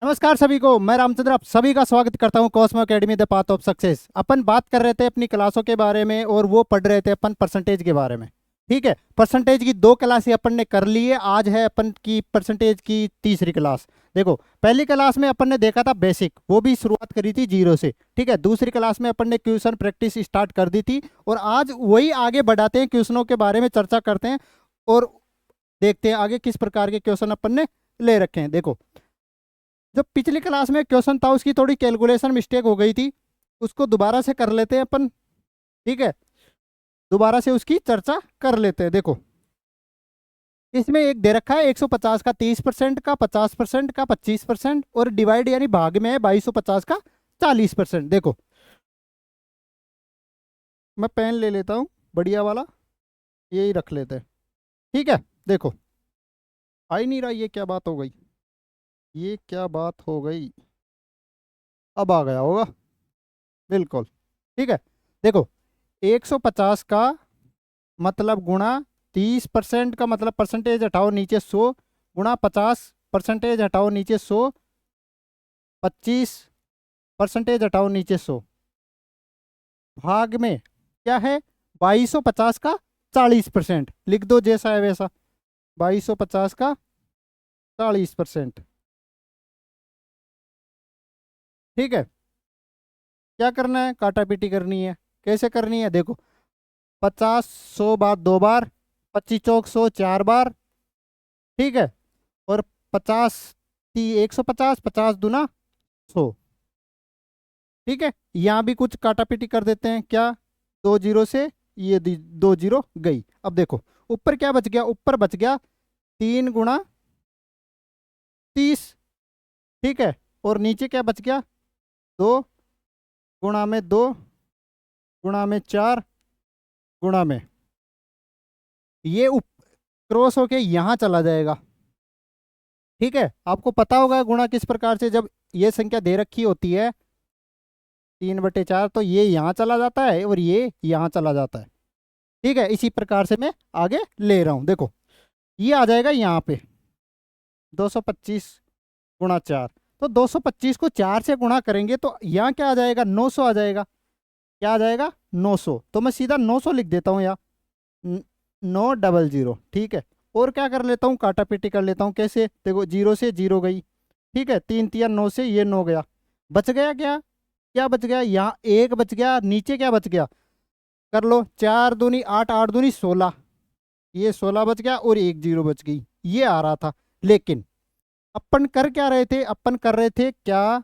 नमस्कार सभी को, मैं रामचंद्र आप सभी का स्वागत करता हूं Cosmo Academy the path of success. अपन बात कर रहे थे अपनी क्लासों के बारे में और वो पढ़ रहे थे अपन परसेंटेज के बारे में। ठीक है, परसेंटेज की 2 क्लासें अपन ने कर ली है। आज है अपन की परसेंटेज की तीसरी क्लास। देखो, पहली क्लास में अपन ने देखा था बेसिक, वो भी शुरुआत करी थी 0 से। ठीक है, दूसरी क्लास में अपन ने क्वेश्चन प्रैक्टिस स्टार्ट कर दी थी और आज वही आगे बढ़ाते हैं, क्वेश्चनों के बारे में चर्चा करते हैं और देखते हैं आगे किस प्रकार के क्वेश्चन अपन ने ले रखे हैं। देखो, जो पिछली क्लास में क्वेश्चन था उसकी थोड़ी कैलकुलेशन मिस्टेक हो गई थी, उसको दोबारा से कर लेते हैं अपन। ठीक है, दोबारा से उसकी चर्चा कर लेते हैं। देखो, इसमें एक दे रखा है 150 का 30% का, 50% का 25% और डिवाइड यानी भाग में है 2250 का 40%। देखो, मैं पेन ले लेता हूँ बढ़िया वाला, यही रख लेते हैं। ठीक है, देखो, आ ही नहीं रहा, ये क्या बात हो गई, ये क्या बात हो गई। अब आ गया होगा, बिल्कुल। ठीक है, देखो, 150 का मतलब गुणा 30% का मतलब परसेंटेज हटाओ नीचे 100 गुणा 50 परसेंटेज हटाओ नीचे 100 25% हटाओ नीचे 100 भाग में क्या है 2250 का 40%। लिख दो जैसा है वैसा, 2250 का 40%। ठीक है, क्या करना है, काटा पीटी करनी है। कैसे करनी है, देखो, 50 100 बार 2 बार, 25 चौक 100 4 बार। ठीक है, और 50 150 50 दूना 100। ठीक है, यहाँ भी कुछ काटा पीटी कर देते हैं। क्या, 2 जीरो से ये 2 जीरो गई। अब देखो, ऊपर क्या बच गया, ऊपर बच गया 3 गुणा 30। ठीक है, और नीचे क्या बच गया, 2 गुणा में 2 गुणा में 4 गुणा में, ये क्रॉस होके यहाँ चला जाएगा। ठीक है, आपको पता होगा गुणा किस प्रकार से, जब ये संख्या दे रखी होती है 3/4 तो ये यहाँ चला जाता है और ये यहाँ चला जाता है। ठीक है, इसी प्रकार से मैं आगे ले रहा हूँ। देखो, ये आ जाएगा यहाँ पे 225 गुणा 4। तो 225 को 4 से गुणा करेंगे तो यहाँ क्या आ जाएगा, 900 आ जाएगा। क्या आ जाएगा, 900। तो मैं सीधा 900 लिख देता हूँ यहाँ, 900। ठीक है, और क्या कर लेता हूँ, काटा पीटी कर लेता हूँ। कैसे, देखो, 0 से 0 गई। ठीक है, 3 3 9 से ये 9 गया। बच गया क्या, क्या बच गया, यहाँ 1 बच गया, नीचे क्या बच गया, कर लो, 4 दूनी 8 8 दूनी 16, ये 16 बच गया और 1 0 बच गई। ये आ रहा था, लेकिन अपन कर क्या रहे थे, अपन कर रहे थे क्या,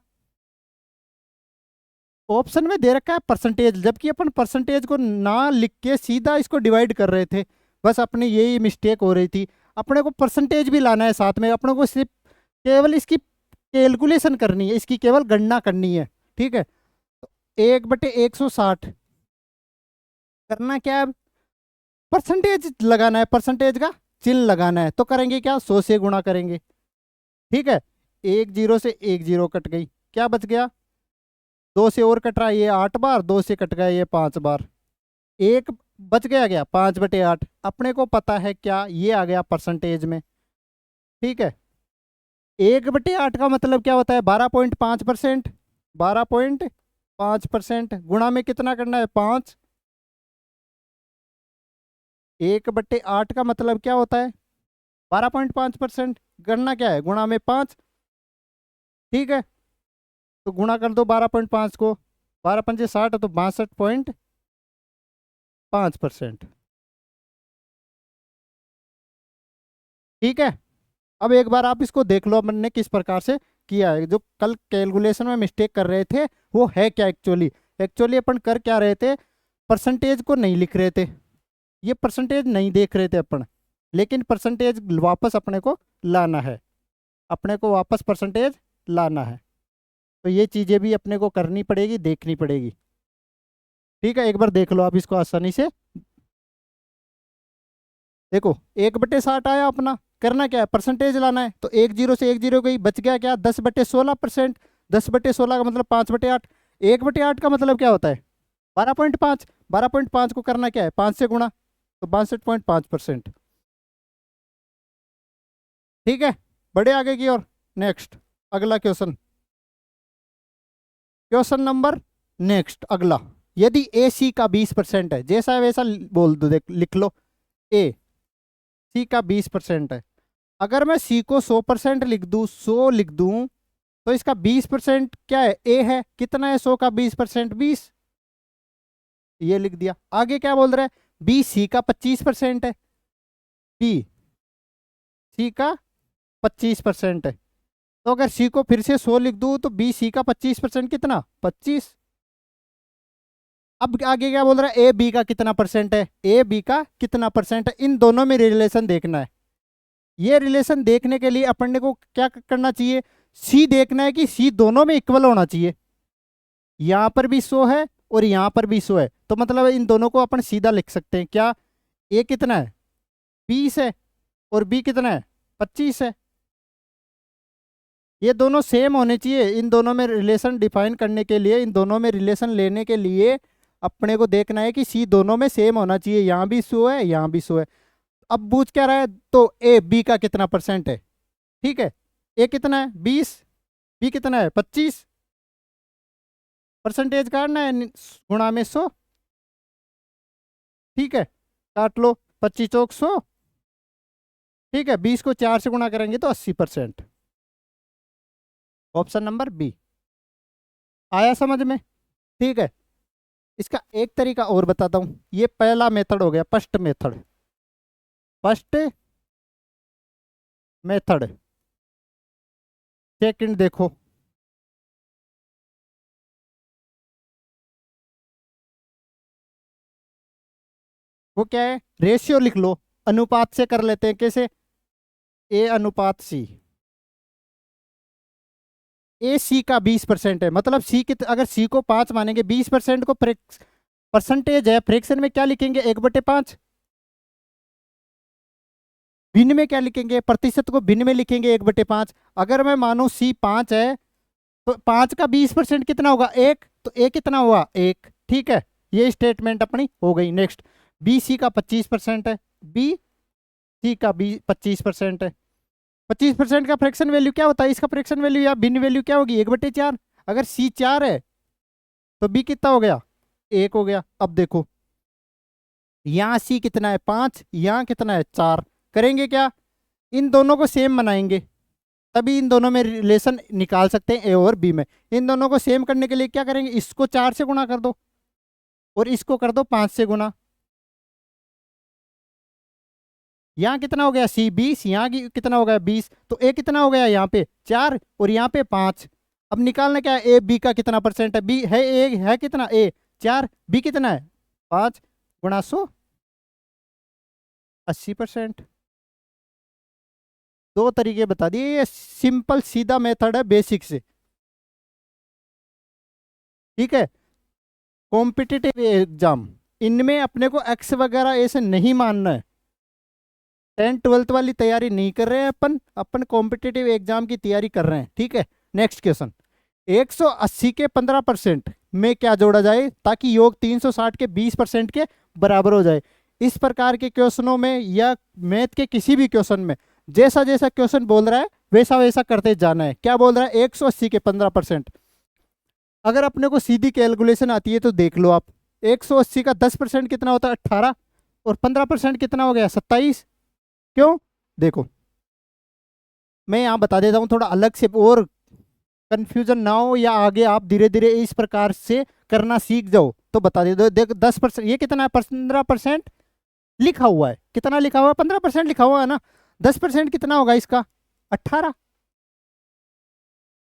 ऑप्शन में दे रखा है परसेंटेज, जबकि अपन परसेंटेज को ना लिख के सीधा इसको डिवाइड कर रहे थे। बस अपनी यही मिस्टेक हो रही थी। अपने को परसेंटेज भी लाना है साथ में, अपने को सिर्फ केवल इसकी कैलकुलेशन करनी है, इसकी केवल गणना करनी है। ठीक है, 1/160 करना क्या है, परसेंटेज लगाना है, परसेंटेज का चिन्ह लगाना है। तो करेंगे क्या, 100 से गुणा करेंगे। ठीक है, 1 0 से 1 0 कट गई, क्या बच गया, 2 से और कट रहा है ये 8 बार, 2 से कट गया ये 5 बार, एक बच गया, गया 5/8। अपने को पता है क्या, ये आ गया परसेंटेज में। ठीक है, 1/8 का मतलब क्या होता है, 12.5%। 12.5% गुणा में कितना करना है, 5। 1/8 का मतलब क्या होता है, 12.5%। गणना क्या है, गुणा में 5। ठीक है, तो गुणा कर दो 12.5 को, 12 पंजे 60 तो 62.5%। ठीक है, अब एक बार आप इसको देख लो अपन ने किस प्रकार से किया है। जो कल कैलकुलेशन में मिस्टेक कर रहे थे वो है क्या, एक्चुअली एक्चुअली अपन कर क्या रहे थे, परसेंटेज को नहीं लिख रहे थे, ये परसेंटेज नहीं देख रहे थे अपन, लेकिन परसेंटेज वापस अपने को लाना है, अपने को वापस परसेंटेज लाना है। तो ये चीज़ें भी अपने को करनी पड़ेगी, देखनी पड़ेगी। ठीक है, एक बार देख लो आप इसको आसानी से। देखो, 1/60 आया अपना, करना क्या है, परसेंटेज लाना है। तो 1 0 से 1 0 गई, बच गया क्या, 10/16%। 10/16 का मतलब 5/8। 1/8 का मतलब क्या होता है, 12.5। 12.5 को करना क्या है, 5 से गुणा, तो 62.5%। ठीक है, बड़े आगे की और नेक्स्ट अगला क्वेश्चन, क्वेश्चन नंबर नेक्स्ट अगला, यदि ए सी का 20% है, जैसा है वैसा बोल दो, देख लिख लो, ए सी का 20% है, अगर मैं सी को 100% लिख दूं, 100 लिख दूं, तो इसका 20% क्या है, ए है, कितना है 100 का 20%, 20, ये लिख दिया। आगे क्या बोल रहा है, बी सी का 25% है, बी सी का 25% है, तो अगर सी को फिर से 100 लिख दूं तो बी सी का 25% कितना, 25। अब आगे क्या बोल रहा है, ए बी का कितना परसेंट है, ए बी का कितना परसेंट है, इन दोनों में रिलेशन देखना है। ये रिलेशन देखने के लिए अपन को क्या करना चाहिए, सी देखना है कि सी दोनों में इक्वल होना चाहिए, यहां पर भी 100 है और यहां पर भी 100 है, तो मतलब इन दोनों को अपन सीधा लिख सकते हैं, क्या, ए कितना है 20 है और बी कितना है 25 है, ये दोनों सेम होने चाहिए। इन दोनों में रिलेशन डिफाइन करने के लिए, इन दोनों में रिलेशन लेने के लिए अपने को देखना है कि सी दोनों में सेम होना चाहिए, यहाँ भी 100 है यहाँ भी 100 है। अब पूछ क्या रहा है, तो ए बी का कितना परसेंट है, ठीक है, ए कितना है 20, बी कितना है 25, परसेंटेज काटना है गुणा में 100, ठीक है, काट लो, 25 चौक 100, ठीक है, 20 को 4 से गुणा करेंगे तो 80%, ऑप्शन नंबर बी। आया समझ में, ठीक है। इसका एक तरीका और बताता हूं, ये पहला मेथड हो गया, first method, first method. Second देखो, वो क्या है, रेशियो लिख लो, अनुपात से कर लेते हैं, कैसे, ए अनुपात सी, ए सी का 20% है, मतलब सी की अगर सी को 5 मानेंगे, 20% को परसेंटेज है, फ्रैक्शन में क्या लिखेंगे 1/5, भिन्न में क्या लिखेंगे, प्रतिशत को भिन्न में लिखेंगे 1/5। अगर मैं मानूं सी 5 है तो 5 का 20% कितना होगा 1, तो ए कितना हुआ 1, ठीक है, ये स्टेटमेंट अपनी हो गई। नेक्स्ट, बी सी का 25% है, बी सी का बी 25% है, 25% का फ्रैक्शन वैल्यू क्या होता है, इसका फ्रैक्शन वैल्यू या भिन्न वैल्यू क्या होगी 1/4, अगर सी 4 है तो बी कितना हो गया 1 हो गया। अब देखो यहाँ सी कितना है 5, यहाँ कितना है 4, करेंगे क्या, इन दोनों को सेम बनाएंगे, तभी इन दोनों में रिलेशन निकाल सकते हैं ए और बी में। इन दोनों को सेम करने के लिए क्या करेंगे, इसको 4 से गुणा कर दो और इसको कर दो 5 से गुणा, यहाँ कितना हो गया सी 20, यहाँ कितना हो गया 20, तो ए कितना हो गया यहाँ पे 4 और यहाँ पे 5। अब निकालना क्या है, ए बी का कितना परसेंट है, बी है ए है कितना ए 4, बी कितना है 5 गुणा 100, 80%। दो तरीके बता दिए, ये सिंपल सीधा मेथड है बेसिक से, ठीक है। कॉम्पिटिटिव एग्जाम, इनमें अपने को एक्स वगैरह ऐसे नहीं मानना है, 10th-12th वाली तैयारी नहीं कर रहे हैं अपन, अपन कॉम्पिटिटिव एग्जाम की तैयारी कर रहे हैं, ठीक है। नेक्स्ट क्वेश्चन, 180 के 15% में क्या जोड़ा जाए ताकि योग 360 के 20% के बराबर हो जाए। इस प्रकार के क्वेश्चनों में या मैथ के किसी भी क्वेश्चन में जैसा जैसा क्वेश्चन बोल रहा है वैसा वैसा करते जाना है। क्या बोल रहा है 180 के 15%, अगर अपने को सीधी कैलकुलेशन आती है तो देख लो आप, 180 का 10% कितना होता है 18 और 15% कितना हो गया 27, क्यों देखो मैं यहाँ बता देता हूँ थोड़ा अलग से, और कंफ्यूजन ना हो या आगे आप धीरे धीरे इस प्रकार से करना सीख जाओ तो बता दे दो। देखो 10%, ये कितना है 15% लिखा हुआ है, कितना लिखा हुआ है 15% लिखा हुआ है ना, 10% कितना होगा इसका 18,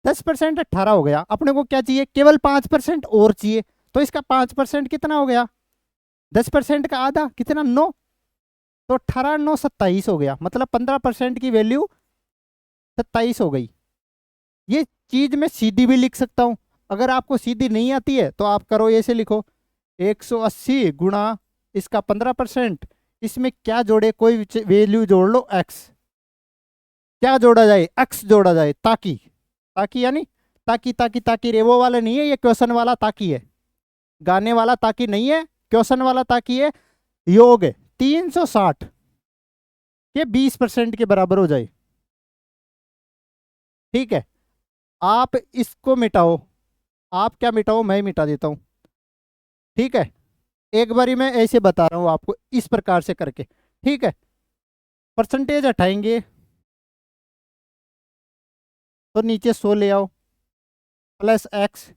10% 18 हो गया। अपने को क्या चाहिए केवल 5% और चाहिए, तो इसका 5% कितना हो गया 10% का आधा कितना 9, तो 18 9 27 हो गया, मतलब 15% की वैल्यू 27 हो गई। ये चीज मैं सीधी भी लिख सकता हूं, अगर आपको सीधी नहीं आती है तो आप करो ऐसे लिखो 180 गुणा इसका 15%, इसमें क्या जोड़े कोई वैल्यू जोड़ लो x, क्या जोड़ा जाए x जोड़ा जाए, ताकि ताकि यानी ताकि ताकि ताकि रे वो वाला नहीं है, ये क्वेश्चन वाला ताकि है, गाने वाला ताकि नहीं है, क्वेश्चन वाला ताकि है। योग 360 के 20% के बराबर हो जाए, ठीक है। आप इसको मिटाओ, आप क्या मिटाओ, मैं मिटा देता हूँ। ठीक है, एक बारी मैं ऐसे बता रहा हूँ आपको इस प्रकार से करके। ठीक है, परसेंटेज हटाएंगे तो नीचे 100 ले आओ, प्लस एक्स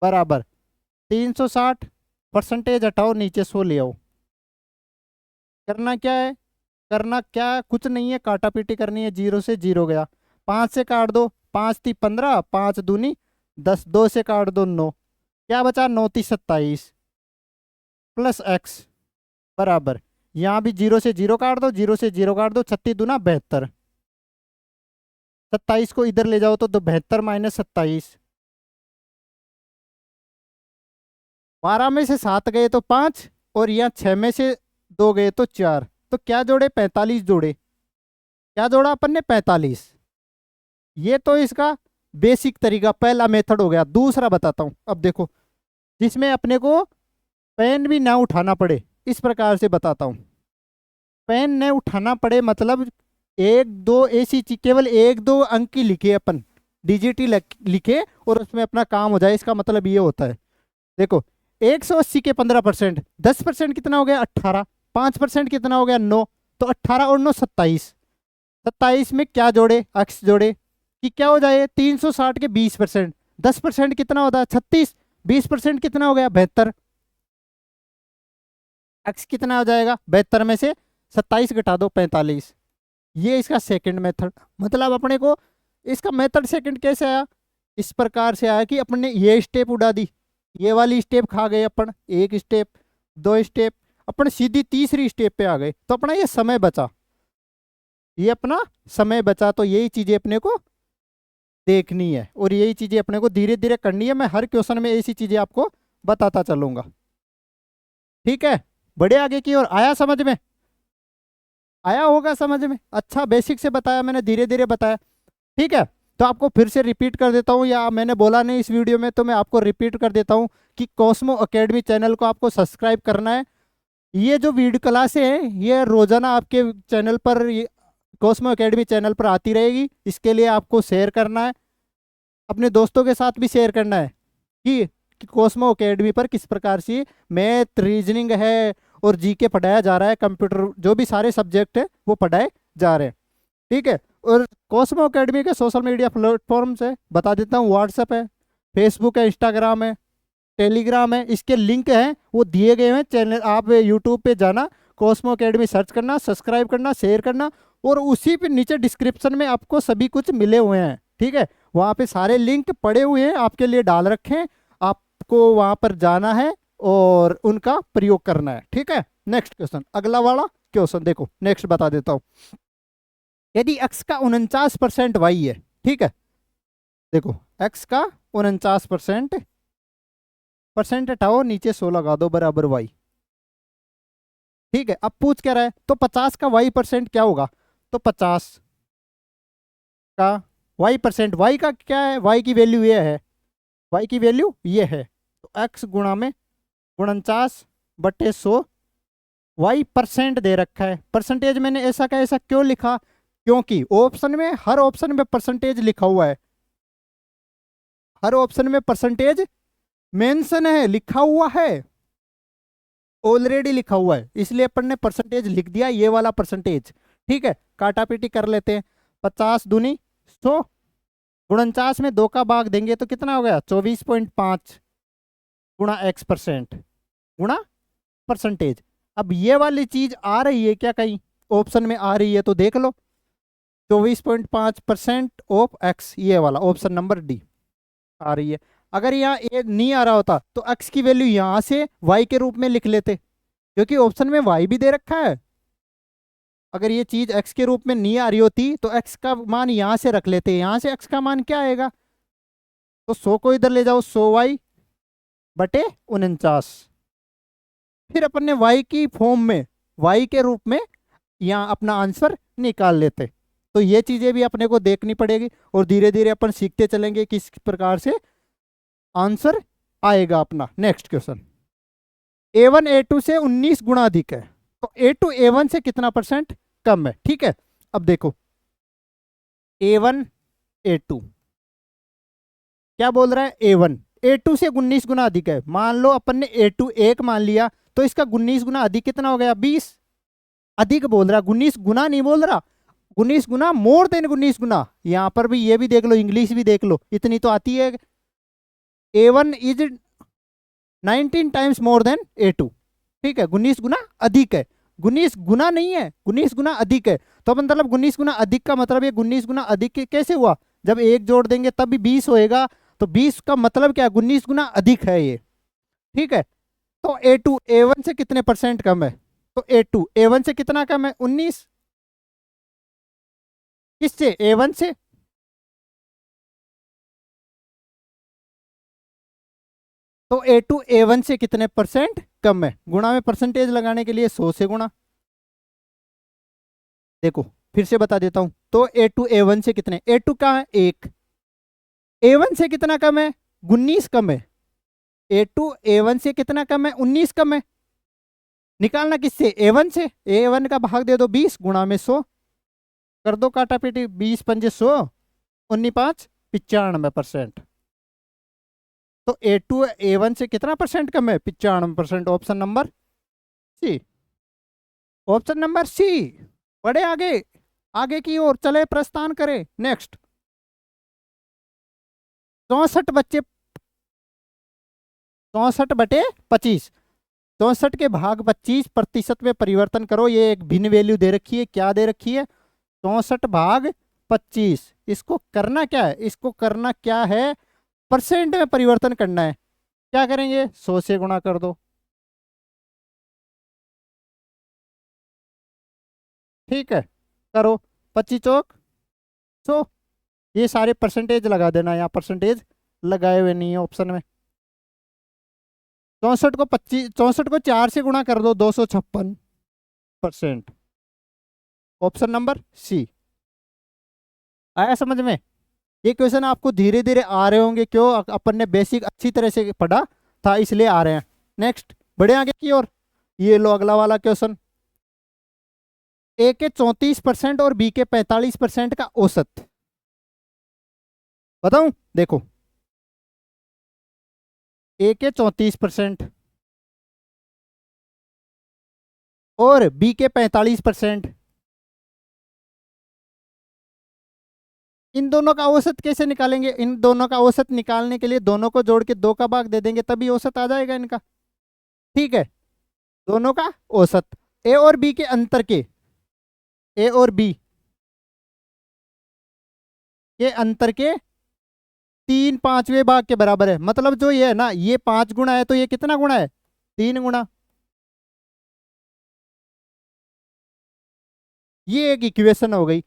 बराबर 360, परसेंटेज हटाओ नीचे 100 ले आओ। करना क्या है, करना क्या कुछ नहीं है, काटा पीटी करनी है, 0 से 0 गया, 5 से काट दो, 5 ती 15, 5 दूनी 10, 2 से काट दो 9, क्या बचा 9 ती 27, प्लस एक्स बराबर, यहाँ भी 0 से 0 काट दो, 0 से 0 काट दो, 36 दूना 72, 27 को इधर ले जाओ तो 72 माइनस 27, 12 में से 7 गए तो 5, और यहाँ 6 में से 2 गए तो 4, तो क्या जोड़े 45 जोड़े, क्या जोड़ा अपन ने 45। ये तो इसका बेसिक तरीका, पहला मेथड हो गया। दूसरा बताता हूं, अब देखो, जिसमें अपने को पेन भी ना उठाना पड़े, इस प्रकार से बताता हूं। पेन न उठाना पड़े मतलब एक दो ऐसी चीज, केवल एक दो अंक की लिखे अपन, डिजिट ही लिखे और उसमें अपना काम हो जाए, इसका मतलब ये होता है। देखो 180 के 15%, 10% कितना हो गया 18, 5% कितना हो गया 9, तो 18 और 9 27, 27 में क्या जोड़े, अक्स जोड़े कि क्या हो जाए 360 के 20%, 10% कितना होता है 36, 20% कितना हो गया 72, एक्स कितना हो जाएगा 72 में से 27 घटा दो 45। ये इसका सेकंड मेथड, मतलब अपने को इसका मेथड सेकंड कैसे आया, इस प्रकार से आया कि अपन ने ये स्टेप उड़ा दी, ये वाली स्टेप खा गए अपन, एक स्टेप, दो स्टेप, अपन सीधी तीसरी स्टेप पे आ गए, तो अपना ये समय बचा, ये अपना समय बचा। तो यही चीजें अपने को देखनी है और यही चीजें अपने को धीरे धीरे करनी है। मैं हर क्वेश्चन में ऐसी चीजें आपको बताता चलूंगा। ठीक है, बड़े आगे की ओर आया समझ में, आया होगा समझ में। अच्छा, बेसिक से बताया मैंने, धीरे धीरे बताया। ठीक है, तो आपको फिर से रिपीट कर देता हूँ, या मैंने बोला नहीं इस वीडियो में तो मैं आपको रिपीट कर देता हूँ कि कॉस्मो एकेडमी चैनल को आपको सब्सक्राइब करना है। ये जो वीडियो क्लासें हैं ये रोजाना आपके चैनल पर, कॉस्मो एकेडमी चैनल पर आती रहेगी। इसके लिए आपको शेयर करना है, अपने दोस्तों के साथ भी शेयर करना है कि कॉस्मो एकेडमी पर किस प्रकार से मैथ, रीजनिंग है और जीके पढ़ाया जा रहा है, कंप्यूटर, जो भी सारे सब्जेक्ट है वो पढ़ाए जा रहे हैं। ठीक है, और कॉस्मो एकेडमी के सोशल मीडिया प्लेटफॉर्म्स है, बता देता हूँ, व्हाट्सएप है, फेसबुक है, इंस्टाग्राम है, टेलीग्राम है, इसके लिंक हैं वो दिए गए हैं चैनल। आप यूट्यूब पे जाना, कॉस्मो एकेडमी सर्च करना, सब्सक्राइब करना, शेयर करना, और उसी पे नीचे डिस्क्रिप्शन में आपको सभी कुछ मिले हुए हैं। ठीक है, वहाँ पे सारे लिंक पड़े हुए हैं, आपके लिए डाल रखे हैं, आपको वहाँ पर जाना है और उनका प्रयोग करना है। ठीक है, नेक्स्ट क्वेश्चन, अगला वाला क्वेश्चन देखो, नेक्स्ट बता देता हूँ। यदि x का 49% y है, ठीक है, देखो x का 49%, परसेंट हटाओ नीचे 100 लगा दो बराबर y। ठीक है, अब पूछ क्या रहा है, तो 50 का y% क्या होगा, तो 50 का y%, y का क्या है, y की वैल्यू ये है, y की वैल्यू ये है, तो x गुणा में 49/100, y% दे रखा है। परसेंटेज मैंने ऐसा का ऐसा क्यों लिखा, क्योंकि ऑप्शन में, हर ऑप्शन में परसेंटेज लिखा हुआ है, हर ऑप्शन में परसेंटेज मेंशन है, लिखा हुआ है, ऑलरेडी लिखा हुआ है, इसलिए अपन ने परसेंटेज लिख दिया, ये वाला परसेंटेज। ठीक है, काटा पीटी कर लेते हैं, 50 दूनी 100, 49 में 2 का भाग देंगे तो कितना हो गया 24.5 गुणा x% गुणा परसेंटेज। अब ये वाली चीज आ रही है क्या, कहीं ऑप्शन में आ रही है तो देख लो, 24.5% ऑफ x, ये वाला ऑप्शन नंबर डी आ रही है। अगर यहाँ ए नहीं आ रहा होता तो x की वैल्यू यहाँ से y के रूप में लिख लेते, क्योंकि ऑप्शन में y भी दे रखा है। अगर ये चीज x के रूप में नहीं आ रही होती तो x का मान यहाँ से रख लेते, यहाँ से x का मान क्या आएगा, तो 100 को इधर ले जाओ, 100y/49, फिर अपन ने y की फॉर्म में, y के रूप में यहाँ अपना आंसर निकाल लेते। तो ये चीजें भी अपने को देखनी पड़ेगी और धीरे धीरे अपन सीखते चलेंगे किस प्रकार से आंसर आएगा अपना। नेक्स्ट क्वेश्चन, A1 A2 से 19 गुना अधिक है, तो A2 A1 से कितना परसेंट कम है। ठीक है, अब देखो A1 A2, क्या बोल रहा है A1 A2 से 19 गुना अधिक है। मान लो अपन ने A2 1 मान लिया तो इसका 19 गुना अधिक कितना हो गया 20। अधिक बोल रहा, 19 गुना नहीं बोल रहा, 19 गुना, मोर देन 19 गुना। यहां पर भी ये भी देख लो, इंग्लिश भी देख लो, इतनी तो आती है। A1 is 19 times more than A2। ठीक है, 19 गुना अधिक है, 19 गुना नहीं है, 19 गुना अधिक है। तो मतलब 19 गुना अधिक का मतलब ये 19 गुना अधिक कैसे हुआ, जब एक जोड़ देंगे तब भी 20 होएगा। तो 20 का मतलब क्या है, 19 गुना अधिक है ये। ठीक है, तो A2 A1 से कितने परसेंट कम है, तो A2 A1 से कितना कम है 19। किससे, A1 से। तो A2 A1 से कितने परसेंट कम है। गुणा में परसेंटेज लगाने के लिए 100 से गुणा। देखो फिर से बता देता हूं, तो A2 A1 से कितने, A2 कहाँ है 1, A1 से कितना कम है 19 कम है। A2 A1 से कितना कम है 19 कम है। निकालना किससे, A1 से। A1 का भाग दे दो 20 गुणा में 100, कर दो काटा पीटी, 20 पंजे 100, 19 5 95%। तो A2 A1 से कितना परसेंट कम है 95%। Option number C, option number C. बढ़े आगे, आगे की ओर चले, प्रस्थान करें। नेक्स्ट, 64 बच्चे 64/25, 64 के भाग 25% में परिवर्तन करो। ये एक भिन्न वैल्यू दे रखी है, क्या दे रखी है 64 भाग 25। इसको करना क्या है, इसको करना क्या है, परसेंट में परिवर्तन करना है। क्या करेंगे, 100 से गुणा कर दो। ठीक है, करो, 25 चौक 100। ये सारे परसेंटेज लगा देना, यहाँ परसेंटेज लगाए हुए नहीं है ऑप्शन में। 64 को 4 से गुणा कर दो, 256%। Option number C. आया समझ में। ये क्वेश्चन आपको धीरे धीरे आ रहे होंगे, क्यों, अपन ने बेसिक अच्छी तरह से पढ़ा था इसलिए आ रहे हैं। नेक्स्ट, बढ़े आगे की ओर। ये लो अगला वाला क्वेश्चन। ए के 34% और बी के 45% का औसत बताऊं। देखो, ए के 34% और बी के 45%, इन दोनों का औसत कैसे निकालेंगे। इन दोनों का औसत निकालने के लिए दोनों को जोड़ के 2 का भाग दे देंगे, तभी औसत आ जाएगा इनका। ठीक है, दोनों का औसत, ए और बी के अंतर के, ए और बी के अंतर के 3/5वें भाग के बराबर है। मतलब जो ये है ना, ये 5 गुना है तो ये कितना गुना है 3 गुना। ये एक इक्वेशन हो गई।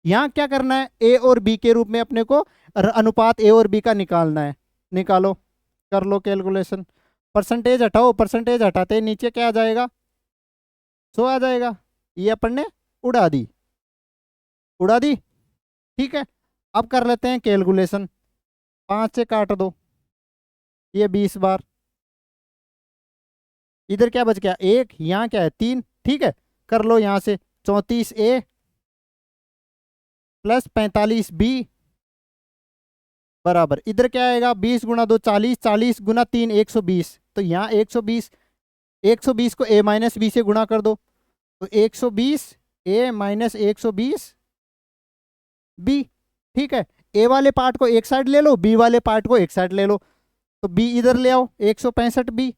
यहाँ क्या करना है, ए और बी के रूप में अपने को अनुपात ए और बी का निकालना है। निकालो, कर लो कैलकुलेशन। परसेंटेज हटाओ, परसेंटेज हटाते ही नीचे क्या आ जाएगा 100 आ जाएगा। ये अपन ने उड़ा दी, उड़ा दी। ठीक है, अब कर लेते हैं कैलकुलेशन। 5 से काट दो, ये 20 बार। इधर क्या बच गया 1, यहाँ क्या है 3। ठीक है, कर लो यहाँ से 34A प्लस 45B बराबर, इधर क्या आएगा 20 गुना 2 40, 40 गुना 3 120। तो यहाँ 120, 120 को A माइनस बी से गुणा कर दो, तो 120 A माइनस 120 B। ठीक है, ए वाले पार्ट को एक साइड ले लो, बी वाले पार्ट को एक साइड ले लो, तो बी इधर ले आओ 165 बी।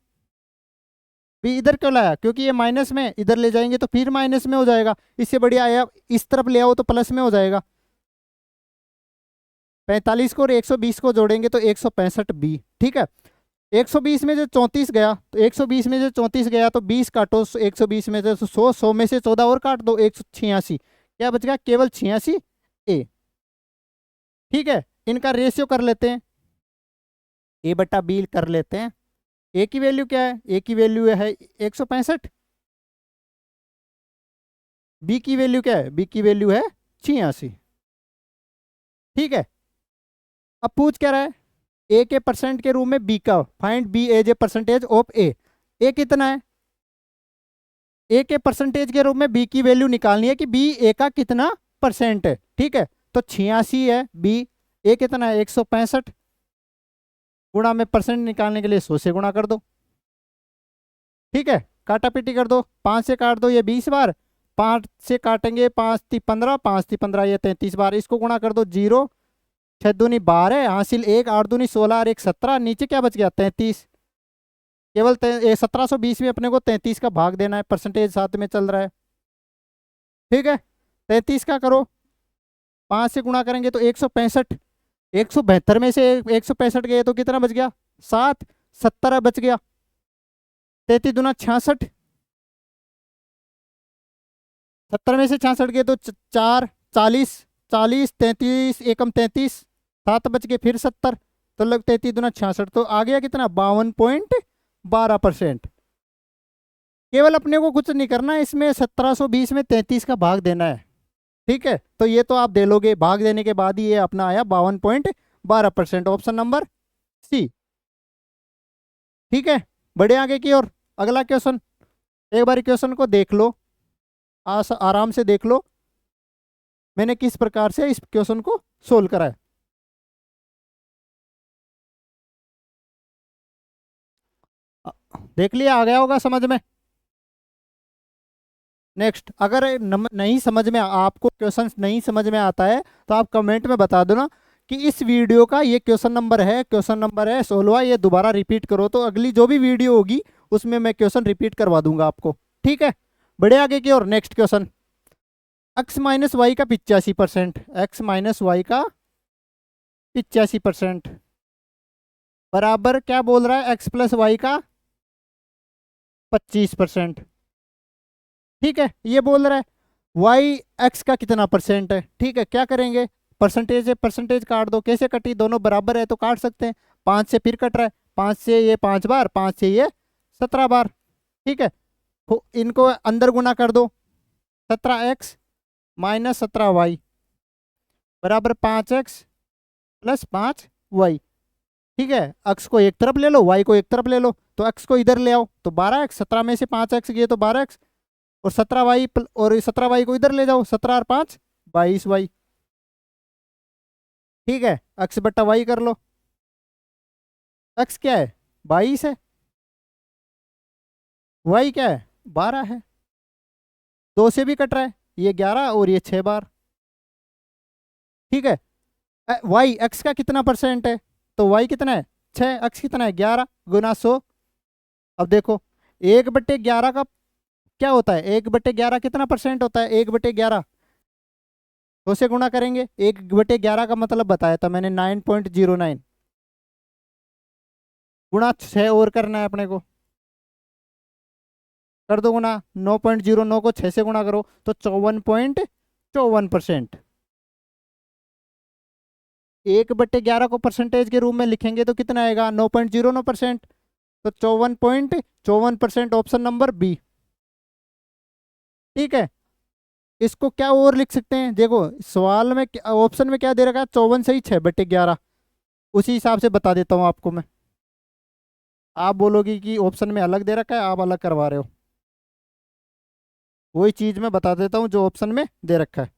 बी इधर क्यों लाया, क्योंकि ये माइनस में, इधर ले जाएंगे तो फिर माइनस में हो जाएगा। इससे बढ़िया आया इस तरफ ले आओ तो प्लस में हो जाएगा। 45 को और 120 को जोड़ेंगे तो 165 बी। ठीक है, 120 में जो 34 गया, तो 120 में जो 34 गया तो 20 काटो 120 में से, 100, 100 में से 14 और काट दो 186। क्या बच गया, केवल 86 ए। ठीक है, इनका रेशियो कर लेते हैं, ए बटा बी कर लेते हैं। ए की वैल्यू क्या है, ए की वैल्यू है 165, बी की वैल्यू क्या है, बी की वैल्यू है 86। ठीक है, अब पूछ क्या रहा है, ए के परसेंट के रूप में बी का, find B as a percentage of A. A कितना है, ए के परसेंटेज के रूप में बी की वैल्यू निकालनी है कि बी ए का कितना परसेंट है। ठीक है, तो 86 है बी, ए कितना है 165, गुणा में परसेंट निकालने के लिए 100 से गुणा कर दो। ठीक है, काटा पीटी कर दो, 5 से काट दो ये 20 बार, 5 से काटेंगे 5 × 15, 5 × 15 ये 33 बार, इसको गुणा कर दो 0, 6 दूनी 12, हासिल 1, 8 दूनी 16 और 1 17, नीचे क्या बच गया 33। केवल 1720 में अपने को 33 का भाग देना है, परसेंटेज साथ में चल रहा है। ठीक है, 33 का करो, 5 से गुणा करेंगे तो 165, 172 में से 165 गए तो कितना बच गया 7, 70 बच गया, 33 दूना 66, 70 में से 66 गए तो 4, 40, 40, 33 एकम 33, 7 बच गए फिर 70, तो लग 33 दूना 66, तो आ गया कितना 52.12%। केवल अपने को कुछ नहीं करना है, इसमें 1720 में 33 का भाग देना है। ठीक है, तो ये तो आप दे लोगे, भाग देने के बाद ही ये अपना आया 52.12%, ऑप्शन नंबर सी। ठीक है, बढ़े आगे की ओर। अगला क्वेश्चन, एक बार क्वेश्चन को देख लो, आराम से देख लो मैंने किस प्रकार से इस क्वेश्चन को सोल्व करा है। देख लिया, आ गया होगा समझ में। नेक्स्ट, अगर नहीं समझ में, आपको क्वेश्चन नहीं समझ में आता है तो आप कमेंट में बता दो ना कि इस वीडियो का ये क्वेश्चन नंबर है, क्वेश्चन नंबर है 16, ये दोबारा रिपीट करो, तो अगली जो भी वीडियो होगी उसमें मैं क्वेश्चन रिपीट करवा दूंगा आपको। ठीक है, बढ़े आगे की और। Next question, x minus Y का 85%, x माइनस वाई का 85% बराबर क्या बोल रहा है, x प्लस वाई का 25%। ठीक है, ये बोल रहा है वाई एक्स का कितना परसेंट है। ठीक है, क्या करेंगे, परसेंटेज है, परसेंटेज काट दो, कैसे कटी, दोनों बराबर है तो काट सकते हैं, 5 से फिर कट रहा है, 5 से ये 5 बार, 5 से ये 17 बार। ठीक है, इनको अंदर गुना कर दो, 17x माइनस 17y बराबर 5x प्लस 5y। ठीक है, x को एक तरफ ले लो, y को एक तरफ ले लो, तो x को इधर ले आओ तो 12x, 17 में से 5x गए तो 12x, और 17y और 17y को इधर ले जाओ, 17 और 5 22y। ठीक है, x बट्टा y कर लो, x क्या है 22 है, y क्या है 12 है, 2 से भी कट रहा है, ये 11 और ये 6 बार। ठीक है, y x का कितना परसेंट है, तो y कितना है 6, x कितना है 11 गुना 100। अब देखो 1/11 का क्या होता है, 1/11 कितना परसेंट होता है, 1/11 2 से गुणा करेंगे, 1/11 का मतलब बताया था मैंने 9.09 गुणा 6 और करना है अपने को, कर दो गुना, 9.09 को 6 से गुणा करो तो 54.54%। 1/11 को परसेंटेज के रूप में लिखेंगे तो कितना आएगा 9.09%, तो 54.54%, ऑप्शन नंबर बी। ठीक है, इसको क्या और लिख सकते हैं, देखो सवाल में ऑप्शन में क्या दे रखा है 54 सही 6/11, उसी हिसाब से बता देता हूँ आपको मैं। आप बोलोगे कि ऑप्शन में अलग दे रखा है, आप अलग करवा रहे हो, वही चीज मैं बता देता हूँ जो ऑप्शन में दे रखा है।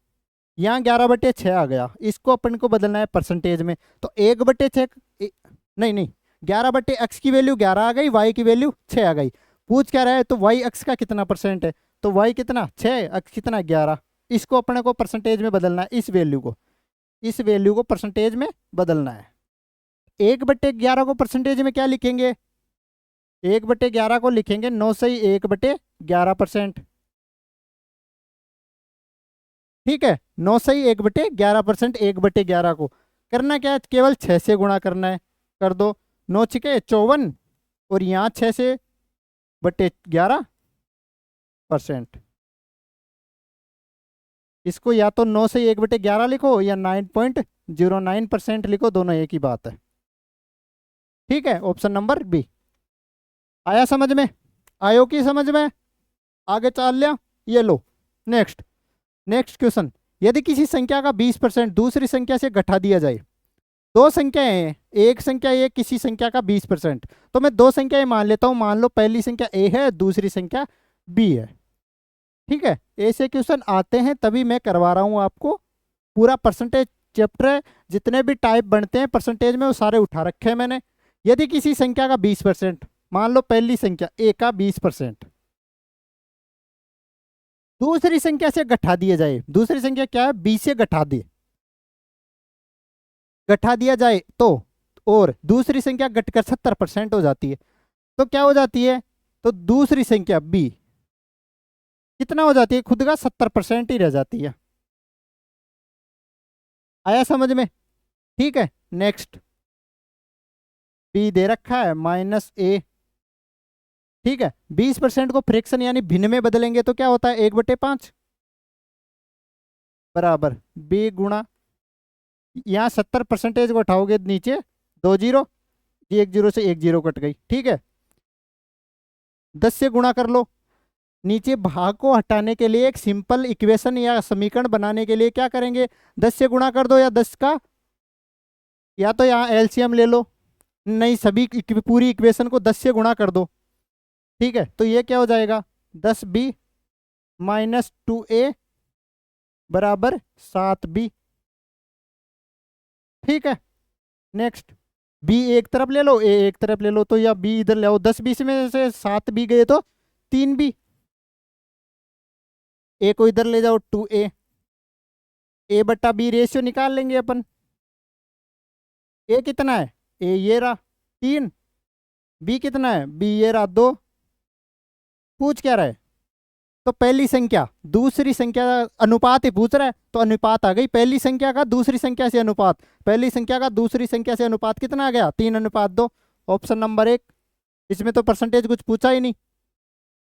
यहाँ 11/6 आ गया, इसको अपन को बदलना है परसेंटेज में, तो 1/6 नहीं 11/x की वैल्यू 11 आ गई, y की वैल्यू 6 आ गई। पूछ क्या रहा है, तो y x का कितना परसेंट है, तो y कितना 6, x कितना 11, इसको अपने को परसेंटेज में बदलना है, इस वैल्यू को परसेंटेज में बदलना है। 1/11 को परसेंटेज में क्या लिखेंगे, 1/11 को लिखेंगे 9 सही 1/11%। ठीक है, 9 सही 1/11%, 1/11 को करना क्या है, केवल 6 से गुणा करना है, कर दो, 9 6 54 और यहाँ 6 से बटे 11%। इसको या तो 9 से 1/11 लिखो या 9.09% लिखो, दोनों एक ही बात है। ठीक है, ऑप्शन नंबर बी। आया समझ में, आयो की समझ में, आगे चल लिया। ये लो नेक्स्ट क्वेश्चन, यदि किसी संख्या का 20% दूसरी संख्या से घटा दिया जाए, दो संख्याएं हैं, एक संख्या ए किसी संख्या का 20%, तो मैं दो संख्याएं मान लेता हूं, मान लो पहली संख्या ए है, दूसरी संख्या बी है। ठीक है, ऐसे क्वेश्चन आते हैं तभी मैं करवा रहा हूं आपको, पूरा परसेंटेज चैप्टर है, जितने भी टाइप बनते हैं परसेंटेज में वो सारे उठा रखे हैं मैंने। यदि किसी संख्या का 20%, मान लो पहली संख्या ए का 20%, दूसरी संख्या से घटा दिया जाए, दूसरी संख्या क्या है, 20 से घटा दिया जाए तो, और दूसरी संख्या घटकर 70% हो जाती है, तो क्या हो जाती है, तो दूसरी संख्या बी कितना हो जाती है, खुद का 70% ही रह जाती है। आया समझ में? ठीक है, नेक्स्ट बी दे रखा है -a, ठीक है। 20% को फ्रैक्शन यानी भिन्न में बदलेंगे तो क्या होता है, 1/5 बराबर बी गुणा, यहाँ 70% को उठाओगे नीचे 2 जीरो, ये 1 जीरो से 1 जीरो कट गई, ठीक है। 10 से गुणा कर लो, नीचे भाग को हटाने के लिए एक सिंपल इक्वेशन या समीकरण बनाने के लिए क्या करेंगे, 10 से गुणा कर दो, या 10 का, या तो यहाँ एलसीएम ले लो, नहीं सभी पूरी इक्वेशन को 10 से गुणा कर दो, ठीक है। तो ये क्या हो जाएगा, 10b -2a बराबर 7b, ठीक है। नेक्स्ट b एक तरफ ले लो, a एक तरफ ले लो, तो या b इधर ले आओ, 10b में से 7b गए तो 3b, a को इधर ले जाओ 2a, a/b रेशियो निकाल लेंगे अपन। a कितना है, a ये रहा 3, b कितना है, b ये रहा 2। पूछ क्या रहा है, तो पहली संख्या दूसरी संख्या अनुपात ही पूछ रहा है, तो अनुपात आ गई, पहली संख्या का दूसरी संख्या से अनुपात, पहली संख्या का दूसरी संख्या से अनुपात कितना आ गया, 3:2। ऑप्शन नंबर 1, इसमें तो परसेंटेज कुछ पूछा ही नहीं,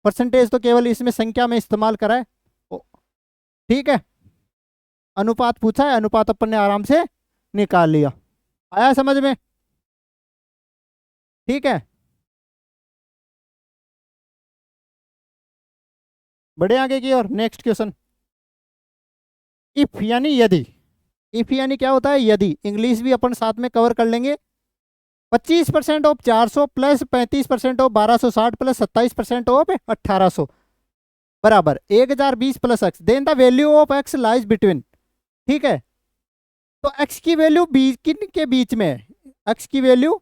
परसेंटेज तो केवल इसमें संख्या में इस्तेमाल करा है, ठीक है। अनुपात पूछा है, अनुपात अपन ने आराम से निकाल लिया। आया समझ में? ठीक है, बढ़े आगे की और। नेक्स्ट क्वेश्चन, इफ यानी यदि, इफ यानी क्या होता है, यदि, इंग्लिश भी अपन साथ में कवर कर लेंगे। 25% of 400 plus 35% of 1260 plus 27% of 1800 बराबर 1020 plus X, then the value of X lies between, ठीक है। तो एक्स की वैल्यू किन के बीच में है, एक्स की वैल्यू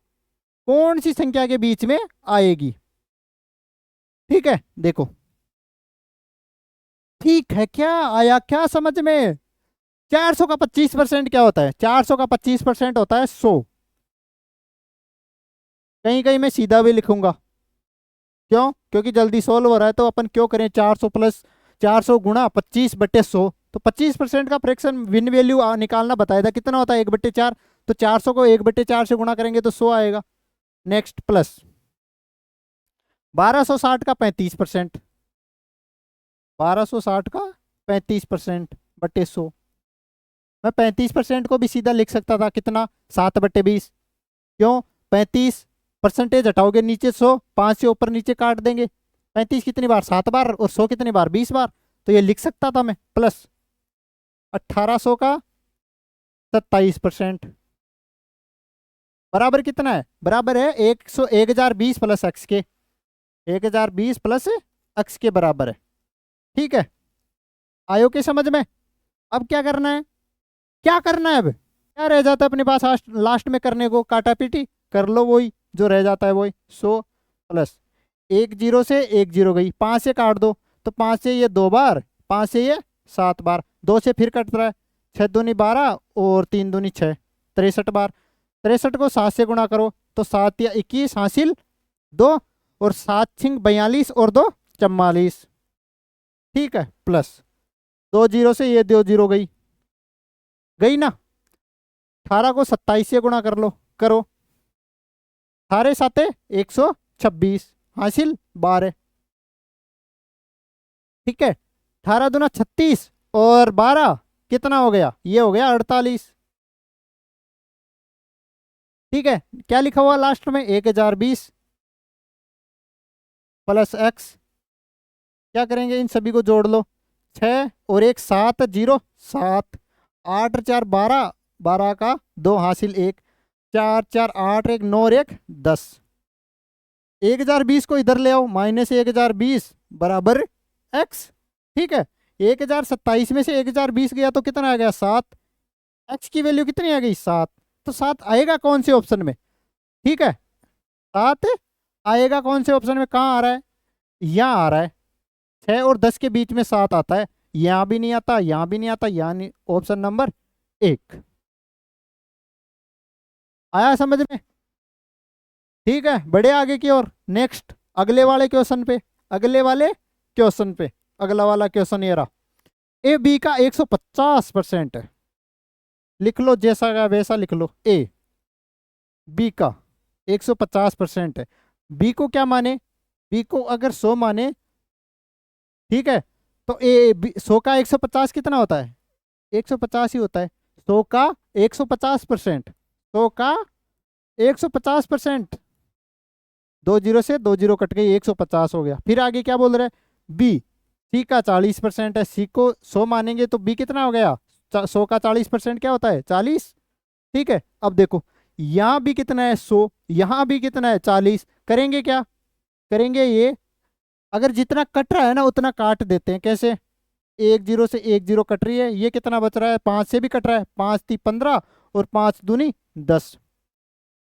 कौन सी संख्या के बीच में आएगी, ठीक है। देखो ठीक है, क्या आया, क्या समझ में। 400 का 25% क्या होता है, 400 का 25% होता है 100, कहीं कहीं मैं सीधा भी लिखूंगा, क्यों, क्योंकि जल्दी सोल्व हो रहा है, तो अपन क्यों करें, 400 प्लस 400 गुणा 25/100, तो 25% का फ्रैक्शन विन वैल्यू निकालना बताया था, कितना होता है 1/4, तो 400 को 1/4 से गुणा करेंगे तो 100 आएगा। नेक्स्ट प्लस 1260 का 35%, 1260 का 35% बटे 100, मैं 35% को भी सीधा लिख सकता था, कितना 7/20, क्यों, 35% हटाओगे नीचे 100, 5 से ऊपर नीचे काट देंगे, 35 कितनी बार 7 बार, और 100 कितनी बार 20 बार, तो ये लिख सकता था मैं। प्लस 1800 का 27% बराबर कितना है, बराबर है 1020 प्लस एक्स के, 1020 प्लस एक्स के बराबर है, ठीक है। आयो के समझ में? अब क्या करना है, क्या करना है, अब क्या रह जाता है अपने पास लास्ट में करने को, काटा पीटी कर लो, वही जो रह जाता है वही 100 प्लस 1 जीरो से 1 जीरो गई, 5 से काट दो, तो 5 से ये 2 बार, 5 से ये 7 बार, 2 से फिर कट रहा है, 6 दूनी 12 और 3 दूनी 6, 63 बार, 63 को 7 से गुणा करो, तो 7 या 21 हासिल 2, और 7 छिंग 42 और 2 44, ठीक है। प्लस 2 जीरो से ये 2 जीरो गई ना, 18 को 27 से गुणा कर लो, करो, 18 7 126 हासिल 12, ठीक है। 18 दूना 36 और 12 कितना हो गया, ये हो गया 48, ठीक है। क्या लिखा हुआ लास्ट में, 1020 प्लस एक्स, क्या करेंगे, इन सभी को जोड़ लो, 6 और 1 7 0 7, 8 और 4 12, 12 का 2 हासिल 1, 4 4 8 1 9 और 1 10, 1020 को इधर ले आओ, माइनस 1020 बराबर एक्स, ठीक है। 1027 में से 1020 गया तो कितना आ गया 7, एक्स की वैल्यू कितनी आ गई 7, तो 7 आएगा कौन से ऑप्शन में, ठीक है। 7 आएगा कौन से ऑप्शन में, कहाँ आ रहा है, यहाँ आ रहा है। 6 और 10 के बीच में 7 आता है, यहाँ भी नहीं आता, यहाँ भी नहीं आता, यहाँ नहीं। ऑप्शन नंबर 1 आया समझ में। ठीक है, बढ़े आगे की ओर। नेक्स्ट अगले वाले क्वेश्चन पे, अगले वाले क्वेश्चन पे, अगला वाला क्वेश्चन ये रहा। ए बी का 150% है, लिख लो जैसा का वैसा लिख लो। ए बी का 150% है। बी को क्या माने, बी को अगर 100 माने, ठीक है, तो ए बी 100 का 150 कितना होता है, 150 ही होता है। 100 का 150%, 100 का 150%, 2 जीरो से 2 जीरो कट गई, 150 हो गया। फिर आगे क्या बोल रहे हैं, बी सी का 40% है। सी को 100 मानेंगे तो बी कितना हो गया, 100 का 40% क्या होता है, 40। ठीक है, अब देखो यहाँ भी कितना है 100, यहाँ भी कितना है 40। करेंगे क्या, करेंगे ये, अगर जितना कट रहा है ना उतना काट देते हैं। कैसे, 1 जीरो से 1 जीरो कट रही है, ये कितना बच रहा है, 5 से भी कट रहा है, 5 × 15 और 5 दूनी 10।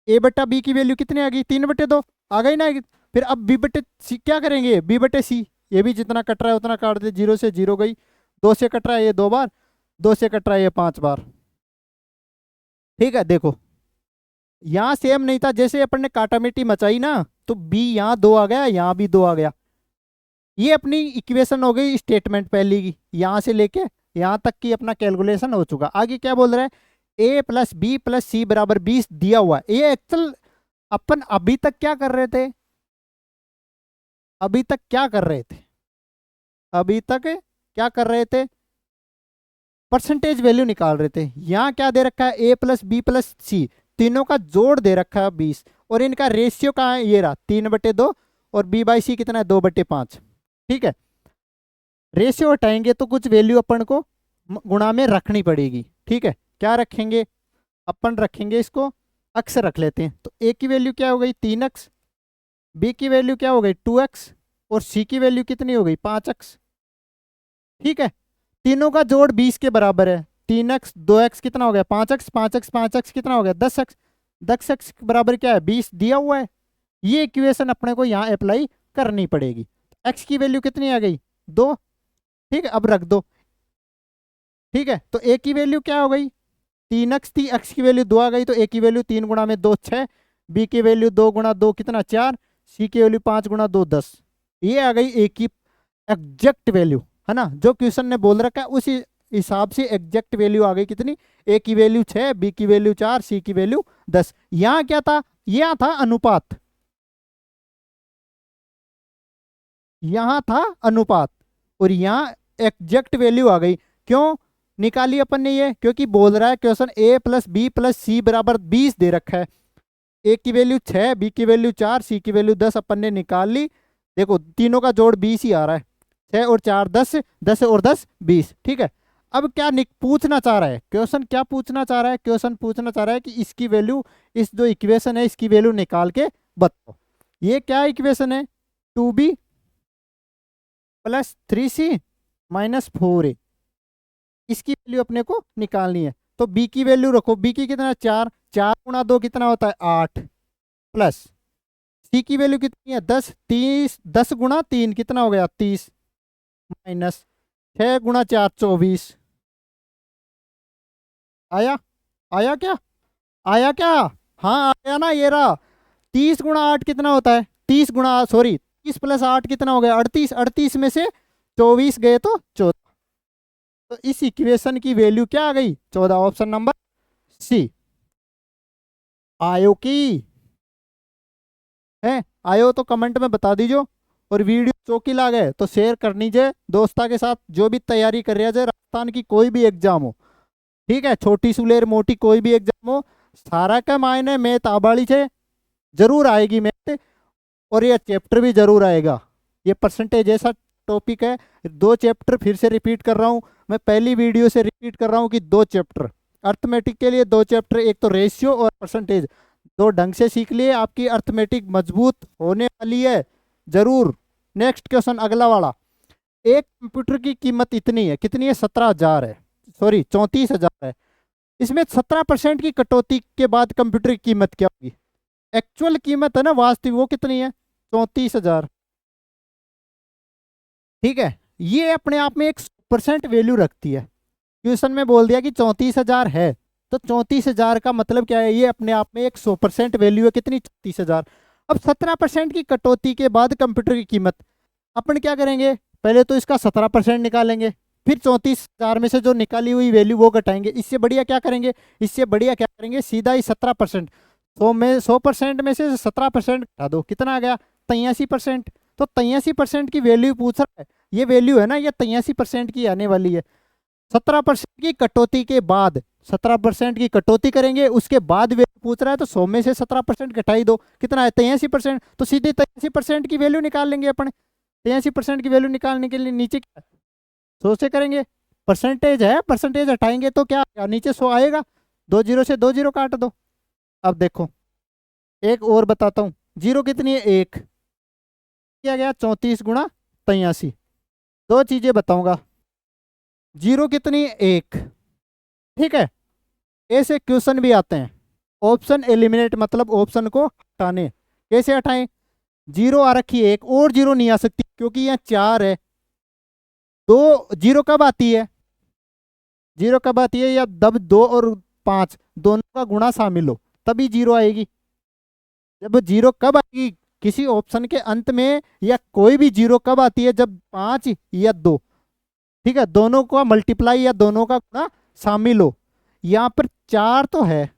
ए बट्टा बी की वैल्यू कितनी आ गई, 3/2 आ गई ना। फिर अब बी बटे सी क्या करेंगे, बी बटे सी, ये भी जितना कट रहा है उतना काट दे। 0 से 0 गई, 2 से कट रहा है ये 2 बार, 2 से कट रहा है ये 5 बार। ठीक है, देखो यहाँ सेम नहीं था, जैसे अपन ने काटामिटी मचाई ना, तो बी यहाँ 2 आ गया, यहाँ भी 2 आ गया। ये अपनी इक्वेशन हो गई स्टेटमेंट पहली की, यहाँ से लेके यहाँ तक की अपना कैलकुलेशन हो चुका। आगे क्या बोल रहा है, ए प्लस बी प्लस सी बराबर 20 दिया हुआ है। ये एक्चुअल अपन अभी तक क्या कर रहे थे, अभी तक क्या कर रहे थे, अभी तक क्या कर रहे थे, परसेंटेज वैल्यू निकाल रहे थे। यहाँ क्या दे रखा है, ए प्लस बी प्लस सी, तीनों का जोड़ दे रखा है 20, और इनका रेशियो कहाँ है, ये रहा 3/2, और बी बाई सी कितना है 2/5। ठीक है, रेशियो हटाएंगे तो कुछ वैल्यू अपन को गुणा में रखनी पड़ेगी। ठीक है, क्या रखेंगे, अपन रखेंगे इसको अक्स रख लेते हैं। तो ए की वैल्यू क्या हो गई 3x, बी की वैल्यू क्या हो गई 2x, और सी की वैल्यू कितनी हो गई 5x। ठीक है, तीनों का जोड़ 20 के बराबर है। 3x 2x कितना हो गया 5x, 5x 5x कितना हो गया 10x, 10x के बराबर क्या है 20 दिया हुआ है। ये इक्वेशन अपने को यहाँ अप्लाई करनी पड़ेगी। x की वैल्यू कितनी आ गई 2। ठीक है, अब रख दो। ठीक है, तो a की वैल्यू क्या हो गई 3x थी, x की वैल्यू 2 आ गई, तो a की वैल्यू 3 गुणा में 2 6, b की वैल्यू 2 गुणा 2 कितना 4, c की वैल्यू 5 गुणा 2 10। ये आ गई a की एग्जैक्ट वैल्यू, है ना, जो क्वेश्चन ने बोल रखा है उसी हिसाब से एग्जैक्ट वैल्यू आ गई। कितनी, a की वैल्यू 6, b की वैल्यू 4, c की वैल्यू 10। यहाँ क्या था, यहाँ था अनुपात, यहाँ था अनुपात, और यहाँ एग्जैक्ट वैल्यू आ गई। क्यों निकाली अपन ने ये, क्योंकि बोल रहा है question a plus B plus C बराबर 20 दे रखा है। a की वैल्यू 6, b की वैल्यू 4, c की वैल्यू 10 अपन ने निकाल ली। देखो तीनों का जोड़ 20 ही आ रहा है, 6 और 4 10, 10 और 10 20। ठीक है, अब क्या पूछना चाह रहा है क्वेश्चन, क्या पूछना चाह रहा है क्वेश्चन, पूछना चाह रहा है कि इसकी वैल्यू, इस जो इक्वेशन है इसकी वैल्यू निकाल के बताओ। ये क्या इक्वेशन है, 2b plus 3c minus 4a, इसकी वैल्यू अपने को निकालनी है। तो b की वैल्यू रखो, b की कितना 4, 4 गुणा 2 कितना होता है 8, प्लस c की वैल्यू कितनी है 10, 30, 10 गुणा 3 कितना हो गया 30, माइनस 6 गुणा 4 24। आया, आया क्या, आया क्या, हाँ आया ना, ये रहा। 30 गुणा 8 कितना होता है, 30 गुणा सॉरी 30 प्लस 8 कितना हो गया 38, 38 में से 24 गए तो 14। तो इस इक्वेशन की वैल्यू क्या आ गई 14, ऑप्शन नंबर सी। आयो की है, आयो तो कमेंट में बता दीजिए, और वीडियो चौकी ला गए तो शेयर कर लीजिए दोस्ता के साथ, जो भी तैयारी कर रहा है राजस्थान की कोई भी एग्जाम हो। ठीक है, छोटी सुलेर मोटी कोई भी एग्जाम हो, सारा का मायने मैथ आबाड़ी से जरूर आएगी मैथ, और ये चैप्टर भी जरूर आएगा। ये परसेंटेज ऐसा टॉपिक है, 2 चैप्टर फिर से रिपीट कर रहा हूँ मैं, पहली वीडियो से रिपीट कर रहा हूँ कि 2 चैप्टर अर्थमेटिक के लिए, 2 चैप्टर, एक तो रेशियो और परसेंटेज, 2 ढंग से सीख लिए, आपकी अर्थमेटिक मजबूत होने वाली है जरूर। नेक्स्ट क्वेश्चन अगला वाला, एक कंप्यूटर की कीमत इतनी है, कितनी है 17,000 है, सॉरी 34,000 है। इसमें 17% की कटौती के बाद कंप्यूटर की कीमत क्या होगी। एक्चुअल कीमत है ना वास्तविक, वो कितनी है? 34,000। ठीक है, ये अपने आप में एक परसेंट वैल्यू रखती है। क्वेश्चन में बोल दिया कि 34,000 है, तो 34,000 का मतलब क्या है? ये अपने आप में एक 100% वैल्यू है। कितनी? 34,000। अब 17% की कटौती के बाद कंप्यूटर की कीमत अपन क्या करेंगे? पहले तो इसका 17% निकालेंगे, फिर 34,000 में से जो निकाली हुई वैल्यू वो घटाएंगे। इससे बढ़िया क्या करेंगे? इससे बढ़िया क्या करेंगे? सीधा ही 17%। 100% में से 17% घटा दो, कितना आ गया? 83%। तो 83% की वैल्यू पूछ रहा है, ये वैल्यू है ना, ये 83% की आने वाली है। 17% की कटौती के बाद, 17% की कटौती करेंगे, उसके बाद वैल्यू पूछ रहा है, तो 100 में से 17% घटाई दो, कितना है? 83%। तो सीधे 83% की वैल्यू निकाल लेंगे अपन। 83% की वैल्यू निकालने के लिए नीचे क्या 100 से करेंगे, परसेंटेज है, परसेंटेज हटाएंगे तो क्या आएगा? नीचे 100 आएगा। 2 जीरो से 2 जीरो काट दो। अब देखो एक और बताता हूँ, जीरो कितनी है? 1। क्या गया? 34 गुणा 83। दो चीजें बताऊंगा, जीरो कितनी है? 1। ठीक है, ऐसे क्वेश्चन भी आते हैं, ऑप्शन एलिमिनेट, मतलब ऑप्शन को हटाने। कैसे हटाएं? जीरो आ रखी है, एक और जीरो नहीं आ सकती क्योंकि यहाँ 4 है। दो जीरो कब आती है? जीरो कब आती है? या जब 2 और 5 दोनों का गुणा शामिल हो तभी जीरो आएगी। जब जीरो कब आएगी किसी ऑप्शन के अंत में, या कोई भी जीरो कब आती है? जब 5 या 2, ठीक है, दोनों का मल्टीप्लाई या दोनों का गुणा शामिल हो। यहाँ पर 4 तो है,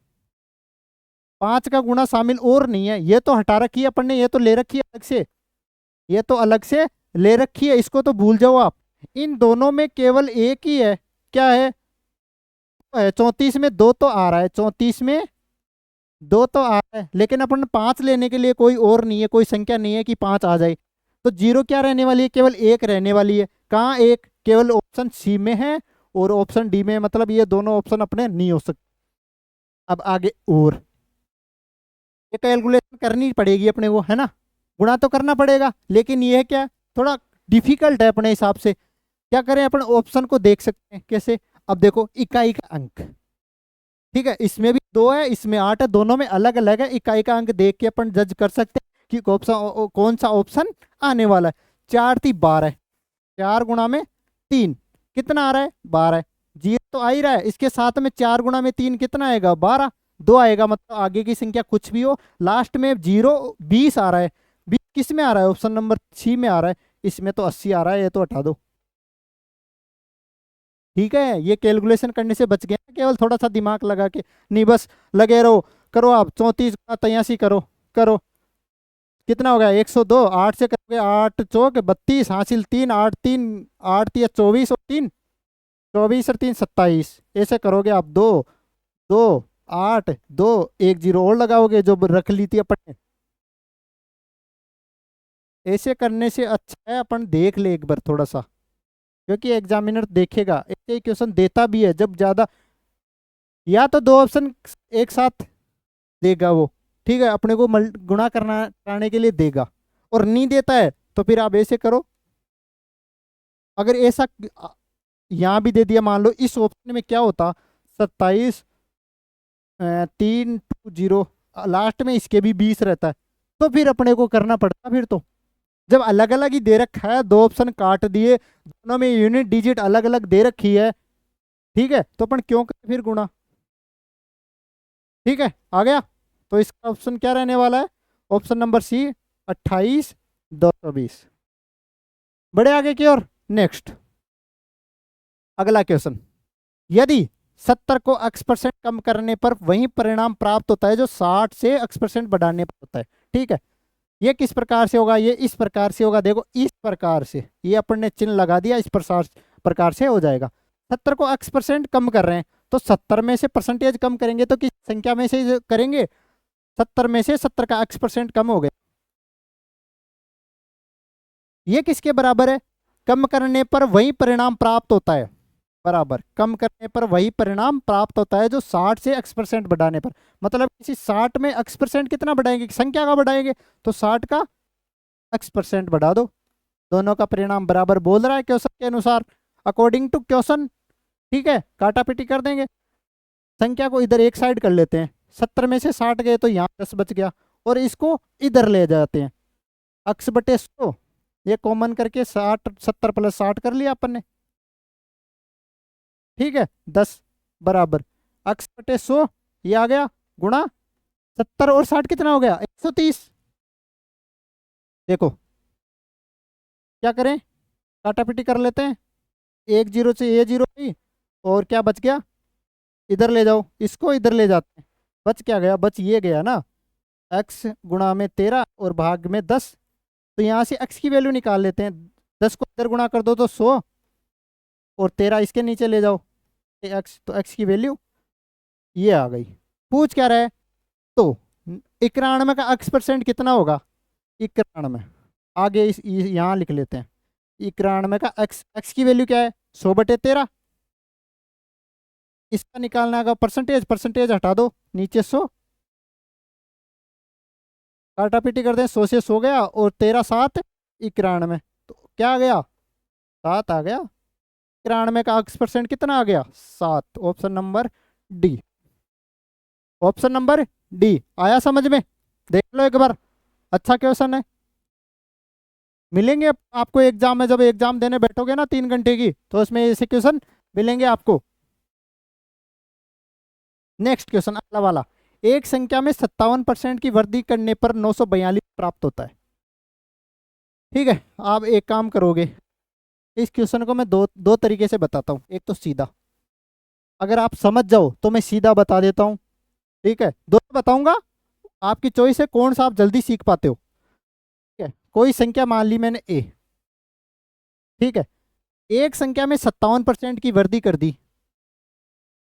5 का गुणा शामिल और नहीं है। ये तो हटा रखी है अपन ने, ये तो ले रखी है अलग से, ये तो अलग से ले रखी है, इसको तो भूल जाओ आप। इन दोनों में केवल एक ही है, क्या है? 34 में 2 तो आ रहा है, 34 में 2 तो आ रहा है, लेकिन अपन 5 लेने के लिए कोई और नहीं है, कोई संख्या नहीं है कि 5 आ जाए। तो जीरो क्या रहने वाली है? केवल 1 रहने वाली है। कहाँ 1? केवल ऑप्शन सी में है और ऑप्शन डी में, मतलब ये दोनों ऑप्शन अपने नहीं हो सकते। अब आगे और ये कैलकुलेशन करनी पड़ेगी अपने को, है ना? गुणा तो करना पड़ेगा, लेकिन ये है क्या, थोड़ा डिफिकल्ट है अपने हिसाब से। क्या करें? अपन ऑप्शन को देख सकते हैं कैसे। अब देखो इकाई का अंक, ठीक है, इसमें भी 2 है, इसमें 8 है, दोनों में अलग अलग है। इकाई का अंक देख के अपन जज कर सकते हैं कि कौन सा ऑप्शन आने वाला है। 4 3 12, 4 गुणा में 3 कितना आ रहा है? 12। जीरो तो आ ही रहा है, इसके साथ में 4 गुणा में 3 कितना आएगा? 12। 2 आएगा, मतलब आगे की संख्या कुछ भी हो, लास्ट में जीरो 20 आ रहा है। 20 किस में आ रहा है? ऑप्शन नंबर सी में आ रहा है। इसमें तो 80 आ रहा है, ये तो हटा दो। ठीक है, ये कैलकुलेशन करने से बच गया, केवल थोड़ा सा दिमाग लगा के नहीं, बस लगे रहो। करो आप, 34 गुणा 83 करो, करो। कितना हो गया? 102। 8 से करोगे, 8 चौक 32, हासिल 3, 8 3 8 या 24 और 3 24 और 3 27। ऐसे करोगे आप, 2 2 8 2 1 जीरो और लगाओगे जो रख ली थी अपन ने। ऐसे करने से अच्छा है अपन देख ले एक बार थोड़ा सा, क्योंकि एग्जामिनर देखेगा, ऐसे क्वेश्चन देता भी है जब ज्यादा, या तो दो ऑप्शन एक साथ देगा वो, ठीक है, अपने को गुणा करना कराने के लिए देगा, और नहीं देता है तो फिर आप ऐसे करो। अगर ऐसा यहाँ भी दे दिया, मान लो इस ऑप्शन में क्या होता, 27 3 2 0, लास्ट में इसके भी 20 रहता है, तो फिर अपने को करना पड़ता। फिर तो जब अलग अलग ही दे रखा है, दो ऑप्शन काट दिए, दोनों में यूनिट डिजिट अलग अलग दे रखी है, ठीक है, तो अपन क्यों करें फिर गुणा? ठीक है, आ गया। तो इसका ऑप्शन क्या रहने वाला है? Option number C, 28 220। बड़े आगे की ओर। नेक्स्ट, अगला क्वेश्चन, यदि 70 को x% कम करने पर वही परिणाम प्राप्त होता है जो 60 से x% बढ़ाने पर होता है। ठीक है, ये किस प्रकार से होगा? ये इस प्रकार से होगा, देखो इस प्रकार से, ये अपन ने चिन्ह लगा दिया, इस प्रकार से हो जाएगा। 70 को x% कम कर रहे हैं, तो 70 में से परसेंटेज कम करेंगे तो किस संख्या में से करेंगे? 70 में से 70 का x% कम हो गया। ये किसके बराबर है? कम करने पर वही परिणाम प्राप्त होता है, बराबर कम करने पर वही परिणाम प्राप्त होता है जो 60 से x% बढ़ाने पर। मतलब किसी 60 में x% कितना बढ़ाएंगे? संख्या का बढ़ाएंगे, तो 60 का x% बढ़ा दो, दोनों का परिणाम बराबर बोल रहा है क्वेश्चन के अनुसार, अकॉर्डिंग टू क्वेश्चन। ठीक है, काटा पीटी कर देंगे, संख्या को इधर एक साइड कर लेते हैं, 70 में से 60 गए तो यहाँ 10 बच गया, और इसको इधर ले जाते हैं। x बटे 100 ये कॉमन करके 60 70 प्लस 60 कर लिया अपन ने। ठीक है 10 बराबर x बटे 100 ये आ गया गुणा 70 और 60 कितना हो गया 130। देखो क्या करें, काटापीटी कर लेते हैं। एक जीरो से ये जीरो हुई और क्या बच गया, इधर ले जाओ, इसको इधर ले जाते हैं। बच क्या गया, बच ये गया ना x गुणा में 13 और भाग में 10। तो यहाँ से x की वैल्यू निकाल लेते हैं। 10 को इधर गुणा कर दो तो 100 और 13 इसके नीचे ले जाओ x, तो x की वैल्यू ये आ गई। पूछ क्या रहा है, तो 91 का x% कितना होगा, 91 आगे इस यहाँ लिख लेते हैं। 91 का x की वैल्यू क्या है 100 बटे 13। इसका निकालना होगा परसेंटेज, परसेंटेज हटा दो नीचे 100, काटापीटी कर दें। 100 से 100 गया और 13 7 91, तो क्या आ गया 7 आ गया। 91 का x% कितना आ गया 7। Option number D, option number D आया समझ में। देख लो एक बार, अच्छा क्वेश्चन है। मिलेंगे आपको एग्जाम में, जब एग्जाम देने बैठोगे ना 3 घंटे की, तो उसमें ऐसे क्वेश्चन मिलेंगे आपको। नेक्स्ट क्वेश्चन अगला वाला, एक संख्या में 57% की वृद्धि करने पर 942 प्राप्त होता है। ठीक है, आप एक काम करोगे, इस क्वेश्चन को मैं दो तरीके से बताता हूँ। एक तो सीधा, अगर आप समझ जाओ तो मैं सीधा बता देता हूँ। ठीक है, दो बताऊंगा, आपकी चॉइस है कौन सा आप जल्दी सीख पाते हो। ठीक है, कोई संख्या मान ली मैंने ए, ठीक है, एक संख्या में 57% की वृद्धि कर दी।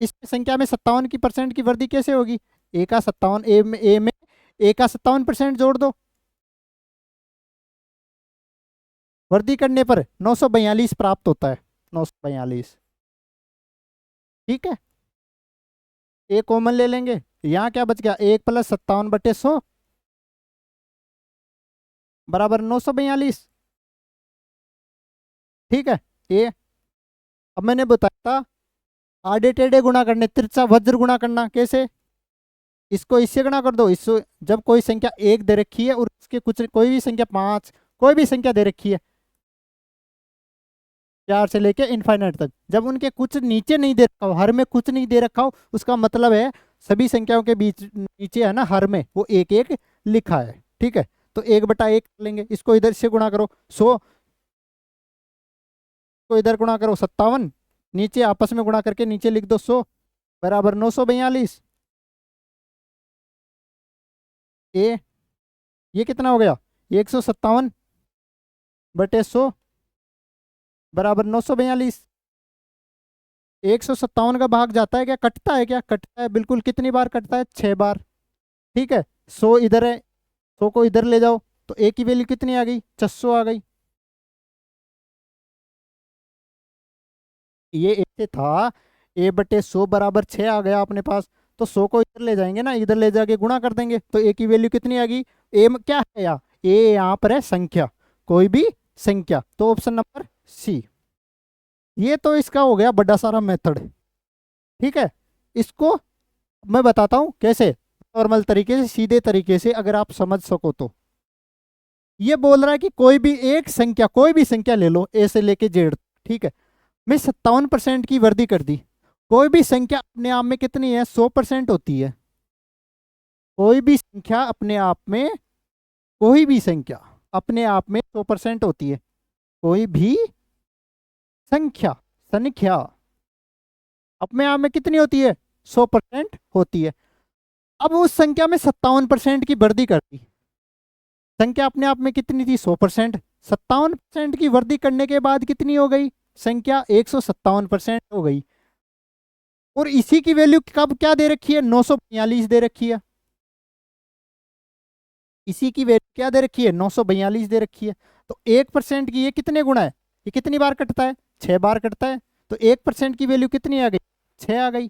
इस संख्या में 57 की परसेंट की वृद्धि कैसे होगी, ए का 57 ए में ए का 57% जोड़ दो, वृद्धि करने पर 942 प्राप्त होता है। 942, ठीक है। ए कॉमन ले लेंगे, यहाँ क्या बच गया 1 प्लस 57 बटे 100 बराबर 942। ठीक है, ए अब मैंने बताया था आड़े टेढ़े गुणा करने, तिरछा वज्र गुणा करना कैसे, इसको इससे गुणा कर दो। इससे जब कोई संख्या 1 दे रखी है और उसके कुछ कोई भी संख्या 5 कोई भी संख्या दे रखी है 4 से लेके इनफाइनाइट तक, जब उनके कुछ नीचे नहीं दे रखा हो, हर में कुछ नहीं दे रखा हो, उसका मतलब है सभी संख्याओं के बीच नीचे है ना हर में वो एक एक लिखा है। ठीक है, तो 1/1 लेंगे, इसको इधर से गुणा करो 100 को इधर गुणा करो 57, नीचे आपस में गुणा करके नीचे लिख दो 100 बराबर 942। ए ये कितना हो गया 157 बटे 100 बराबर 942। 157 का भाग जाता है क्या, कटता है क्या, कटता है बिल्कुल। कितनी बार कटता है 6 बार। ठीक है, 100 इधर है, 100 को इधर ले जाओ, तो ए की वैल्यू कितनी आ गई 600 आ गई। ये ऐसे था ए बटे 100 बराबर 6 आ गया अपने पास, तो 100 को इधर ले जाएंगे ना, इधर ले जाके गुणा कर देंगे, तो ए की वैल्यू कितनी आ गई। ए क्या है यहाँ, ए यहाँ पर है संख्या, कोई भी संख्या, तो ऑप्शन नंबर सी। ये तो इसका हो गया बड़ा सारा मेथड। ठीक है, इसको मैं बताता हूँ कैसे, नॉर्मल तरीके से सीधे तरीके से अगर आप समझ सको तो। ये बोल रहा है कि कोई भी एक संख्या, कोई भी संख्या ले लो ए से लेके जेड, ठीक है, मैं 57% की वृद्धि कर दी। कोई भी संख्या अपने आप में कितनी है 100% होती है। कोई भी संख्या अपने आप में, कोई भी संख्या अपने आप में 100% होती है। कोई भी संख्या, संख्या अपने आप में कितनी होती है 100% होती है। अब उस संख्या में 57% की वृद्धि कर दी। संख्या अपने आप में कितनी थी 100%, 57% की वृद्धि करने के बाद कितनी हो गई संख्या 157% हो गई। और इसी की वैल्यू कब क्या दे रखी है 942 दे रखी है। इसी की वैल्यू क्या दे रखी है 942 दे रखी है। तो 1% की ये कितने गुणा है, ये कितनी बार कटता है 6 बार कटता है, तो 1% की वैल्यू कितनी आ गई 6 आ गई।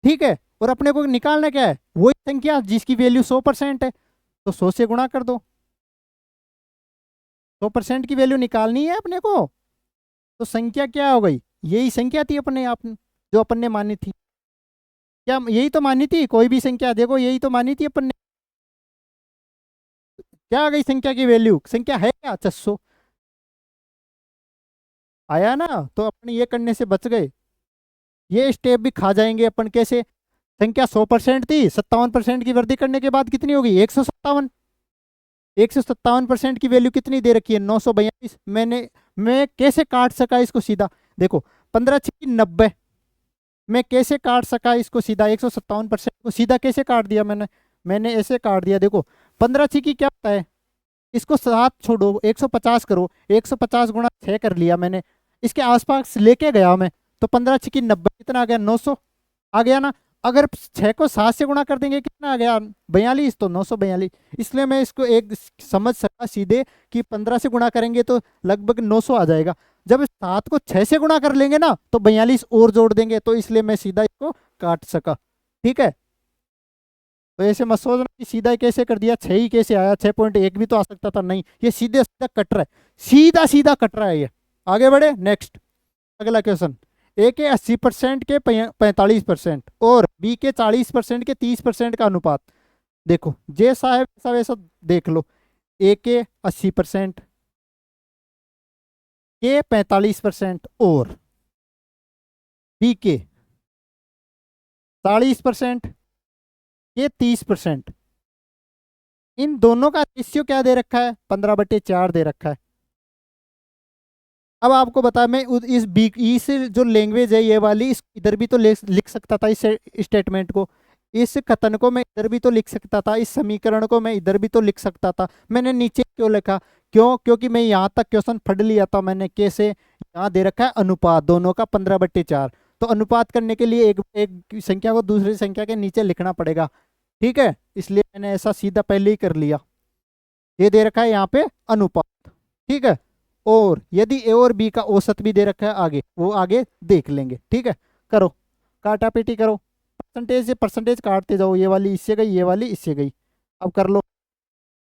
ठीक है, और अपने को निकालना क्या है, वही संख्या जिसकी वैल्यू 100% है, तो 100 से गुणा कर दो। 100% की वैल्यू निकालनी है अपने को, तो संख्या क्या हो गई, यही संख्या थी अपने आप जो अपन ने मानी थी। क्या यही तो मानी थी, कोई भी संख्या देखो यही तो मानी थी अपन ने। क्या आ गई संख्या की वैल्यू, संख्या है क्या 600 आया ना, तो अपन ये करने से बच गए। ये स्टेप भी खा जाएंगे अपन कैसे, संख्या 100% थी, 57% की वृद्धि करने के बाद कितनी होगी 157। 157% की वैल्यू कितनी दे रखी है 942। मैं कैसे काट सका इसको सीधा, देखो 15 छक्की 90, मैं कैसे काट सका इसको सीधा 157% को सीधा कैसे काट दिया मैंने ऐसे काट दिया। देखो 15 छक्की क्या होता है, इसको 7 छोड़ो 150 करो, 150 गुणा 6 कर लिया मैंने, इसके आसपास लेके गया मैं, तो 15 छक्की 90 कितना आ गया 900 आ गया ना। अगर 6 को 7 से गुणा कर देंगे कितना आ गया 42, तो 942। इसलिए मैं इसको एक समझ सका सीधे कि 15 से गुणा करेंगे तो लगभग 900 आ जाएगा। जब 7 को 6 से गुणा कर लेंगे ना तो 42 और जोड़ देंगे, तो इसलिए मैं सीधा इसको काट सका। ठीक है, तो ऐसे मत सोचना कि सीधा ही कैसे कर दिया, 6 ही कैसे आया, 6.1 भी तो आ सकता था, नहीं, ये सीधे सीधा कट रहा है, सीधा सीधा कट रहा है ये। आगे बढ़े, नेक्स्ट अगला क्वेश्चन। ए के 80% के 45% और बी के 40% के 30% का अनुपात। देखो जैसा है वैसा वैसा देख लो, ए के 80% के 45% और बी के 40% के 30%, इन दोनों का रेशियो क्या दे रखा है 15/4 दे रखा है। अब आपको बता, मैं इस बी इस जो लैंग्वेज है ये वाली, इस इधर भी तो लिख सकता था, इस स्टेटमेंट को, इस कथन को मैं इधर भी तो लिख सकता था, इस समीकरण को मैं इधर भी तो लिख सकता था। मैंने नीचे क्यों लिखा, क्यों, क्योंकि मैं यहाँ तक क्वेश्चन पढ़ लिया था मैंने, कैसे यहाँ दे रखा है अनुपात दोनों का 15/4, तो अनुपात करने के लिए एक संख्या को दूसरी संख्या के नीचे लिखना पड़ेगा। ठीक है, इसलिए मैंने ऐसा सीधा पहले ही कर लिया। ये दे रखा है यहाँ पे अनुपात। ठीक है, और यदि ए और बी का औसत भी दे रखा है आगे, वो आगे देख लेंगे। ठीक है, करो काटा पीटी करो, परसेंटेज से परसेंटेज काटते जाओ, ये वाली इससे गई, ये वाली इससे गई। अब कर लो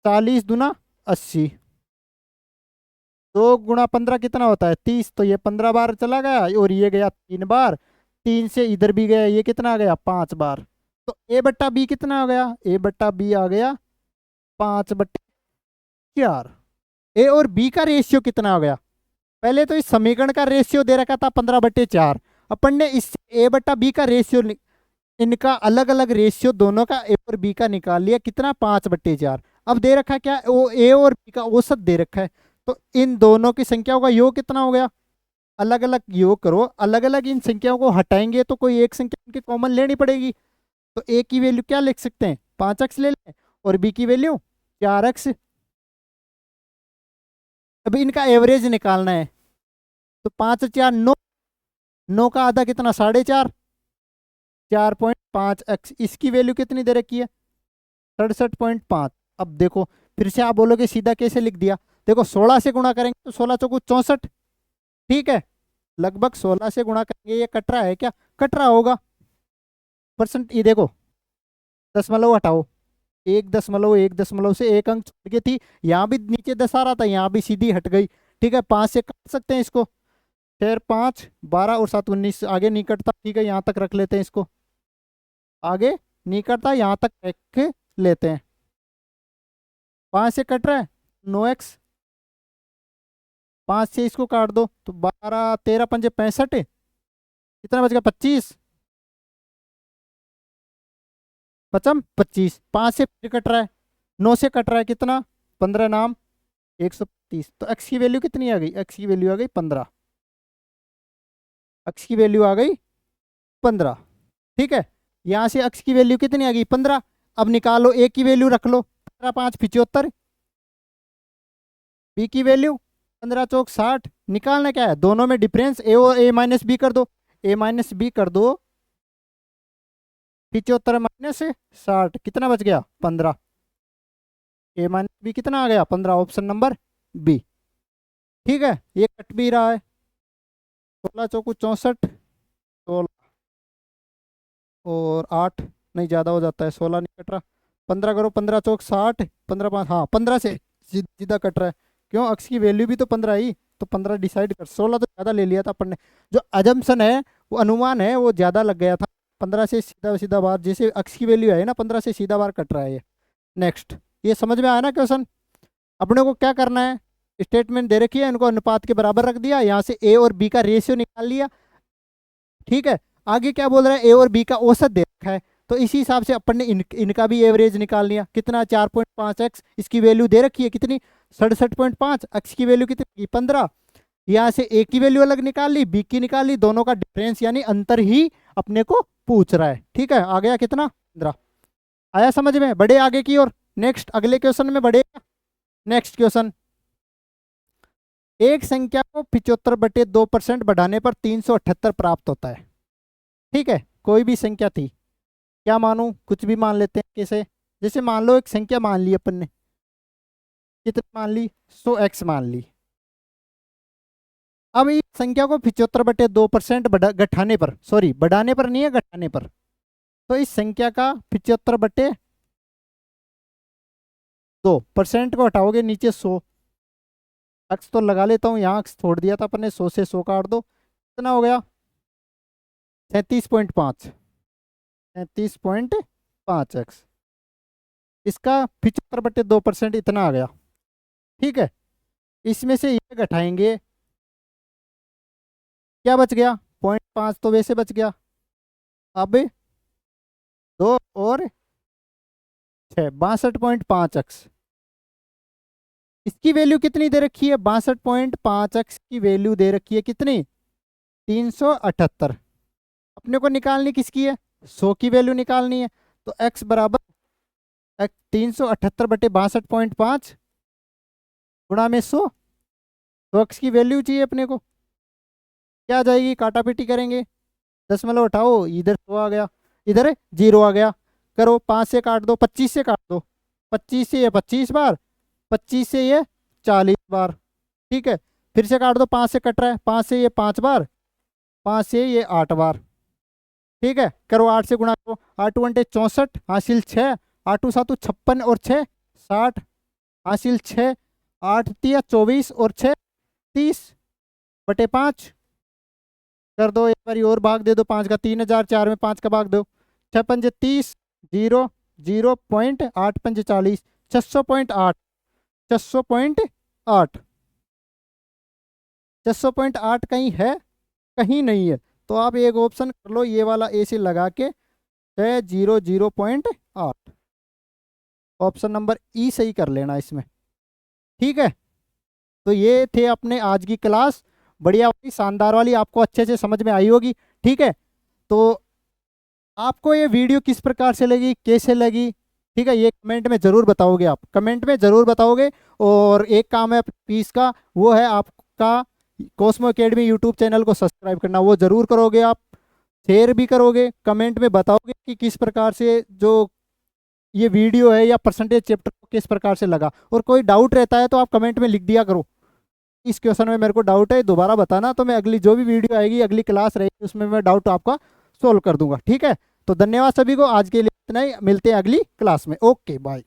40 दूना 80, 2 गुणा 15 कितना होता है 30, तो ये 15 बार चला गया और ये गया 3 बार, 3 से इधर भी गया, ये कितना आ गया 5 बार। तो ए बट्टा बी कितना आ गया, ए बट्टा बी आ गया 5/4। ए और बी का रेशियो कितना आ गया, पहले तो इस समीकरण का रेशियो दे रखा था 15/4, अपन ने इस ए बट्टा बी का रेशियो, इनका अलग अलग रेशियो दोनों का ए और बी का निकाल लिया, कितना 5/4। अब दे रखा क्या, वो ए और बी का औसत दे रखा है, तो इन दोनों की संख्याओं का योग कितना हो गया, अलग अलग योग करो, अलग अलग इन संख्याओं को हटाएंगे तो कोई एक संख्या इनकी कॉमन लेनी पड़ेगी। तो ए की वैल्यू क्या लिख सकते हैं 5x ले लें, और बी की वैल्यू 4x। अभी इनका एवरेज निकालना है, तो 5 4 9, 9 का आधा कितना 4.5, 4.5x, इसकी वैल्यू कितनी दे रखी है 67.5। अब देखो फिर से आप बोलोगे सीधा कैसे लिख दिया, देखो 16 से गुणा करेंगे तो 16 चौको 64, ठीक है, लगभग 16 से गुणा करेंगे, ये कट रहा है क्या, कट रहा होगा परसेंट। ये देखो दशमलव हटाओ, 1.1 से एक अंक छोड़ के थी, यहाँ भी नीचे 10 आ रहा था, यहाँ भी सीधी हट गई। ठीक है, 5 से काट सकते हैं इसको, फिर 5 12 और 7 19, आगे नहीं कटता। ठीक है, यहाँ तक रख लेते हैं इसको, आगे नहीं कटता, यहाँ तक रख लेते हैं। 5 से कट रहा है 9x, 5 से इसको काट दो तो 12 13 पंजे 65, कितना बच गया 25, पचम 25। 5 से फिर कट रहा है, 9 से कट रहा है कितना 15 नाम 130, तो x की वैल्यू कितनी आ गई, x की वैल्यू आ गई 15, x की वैल्यू आ गई 15। ठीक है, यहाँ से x की वैल्यू कितनी आ गई 15। अब निकालो a की वैल्यू रख लो, 15 5 75, b की वैल्यू 15 चौक 60। निकालना क्या है, दोनों में डिफरेंस a और a माइनस बी कर दो, a माइनस बी कर दो, 75 माइनस 60 कितना बच गया 15, a माइनस बी कितना आ गया 15, ऑप्शन नंबर बी। ठीक है, ये कट भी रहा है, 16 चौको 64, 16 और 8 नहीं ज़्यादा हो जाता है, 16 नहीं कट रहा, 15 करो, 15 चौक 60, 15 5 हाँ 15 से सीधा कट रहा है, क्यों अक्स की वैल्यू भी तो 15 ही, तो 15 डिसाइड कर, 16 तो ज़्यादा ले लिया था अपन ने, जो अजम्पशन है वो अनुमान है वो ज़्यादा लग गया था, 15 से सीधा सीधा बार, जैसे अक्स की वैल्यू है ना 15 से सीधा बार कट रहा है ये। नेक्स्ट, ये समझ में आया ना क्वेश्चन। अपने को क्या करना है, स्टेटमेंट दे रखी है, इनको अनुपात के बराबर रख दिया, यहाँ से ए और बी का रेशियो निकाल लिया। ठीक है, आगे क्या बोल रहा है, ए और बी का औसत दे रखा है, तो इसी हिसाब से अपन ने इनका भी एवरेज निकाल लिया। कितना, 4.5x, इसकी वैल्यू दे रखी है कितनी, 67.5, x की वैल्यू कितनी, 15। यहाँ से ए की वैल्यू अलग निकाल ली, बी की निकाल ली, दोनों का डिफरेंस यानी अंतर ही अपने को पूछ रहा है। ठीक है, आ गया कितना, 15। आया समझ में, बढ़े आगे की और। नेक्स्ट अगले क्वेश्चन में बढ़े। नेक्स्ट क्वेश्चन, एक संख्या को 75/2% बढ़ाने पर 378 प्राप्त होता है। ठीक है, कोई भी संख्या थी, क्या मानूं, कुछ भी मान लेते हैं। कैसे, जैसे मान लो एक संख्या मान ली अपन ने, कितनी मान ली, 100x मान ली। अब इस संख्या को 75/2% घटाने पर, सॉरी बढ़ाने पर नहीं है, घटाने पर, तो इस संख्या का 75/2% को हटाओगे, नीचे 100 एक्स तो लगा लेता हूँ, यहाँ एक्स छोड़ दिया था अपन ने, 100 से 100 काट दो, कितना हो गया, 37.5, 37.5x। इसका 75/2% इतना आ गया। ठीक है, इसमें से ये घटाएंगे, क्या बच गया, 0.5 तो वैसे बच गया। अब 2 और 6, 62.5x। इसकी वैल्यू कितनी दे रखी है, 62.5x की वैल्यू दे रखी है कितनी, 378। अपने को निकालनी किसकी है, 100 की वैल्यू निकालनी है। तो x बराबर 378/62.5 गुणा में 100। तो x की वैल्यू चाहिए अपने को, क्या आ जाएगी, काटा पीटी करेंगे, दशमलव उठाओ, इधर 100 आ गया, इधर 0 आ गया। करो, 5 से काट दो, 25 से काट दो, 25 से ये 25 बार, 25 से ये 40 बार। ठीक है, फिर से काट दो, 5 से कट रहा है, 5 से ये 5 बार, 5 से ये 8 बार। ठीक है, करो, 8 से गुणा करो, 8 × 64 हासिल 6, 8 7 56 और 6 60 हासिल 6, 8 3 24 और 6 30/5 कर दो, एक बार और भाग दे दो, 5 का 3000, 4 में 5 का भाग दो, 6 पंजे 30, 0 0.8 पंजे 40, 600.8, 600.8, 600.8 कहीं है, कहीं नहीं है, तो आप एक ऑप्शन कर लो, ये वाला ए से लगा के 600.8, ऑप्शन नंबर ई सही कर लेना इसमें। ठीक है, तो ये थे अपने आज की क्लास, बढ़िया वाली, शानदार वाली, आपको अच्छे से समझ में आई होगी। ठीक है, तो आपको ये वीडियो किस प्रकार से लगी, कैसे लगी, ठीक है, ये कमेंट में ज़रूर बताओगे, आप कमेंट में ज़रूर बताओगे। और एक काम है पीस का, वो है आपका कॉस्मो एकेडमी यूट्यूब चैनल को सब्सक्राइब करना, वो ज़रूर करोगे आप, शेयर भी करोगे, कमेंट में बताओगे कि किस प्रकार से जो ये वीडियो है या परसेंटेज चैप्टर को किस प्रकार से लगा। और कोई डाउट रहता है तो आप कमेंट में लिख दिया करो, इस क्वेश्चन में मेरे को डाउट है, दोबारा बताना, तो मैं अगली जो भी वीडियो आएगी, अगली क्लास रहेगी, उसमें मैं डाउट आपका सोल्व कर दूंगा। ठीक है, तो धन्यवाद सभी को, आज के लिए इतना ही, मिलते हैं अगली क्लास में। Okay bye.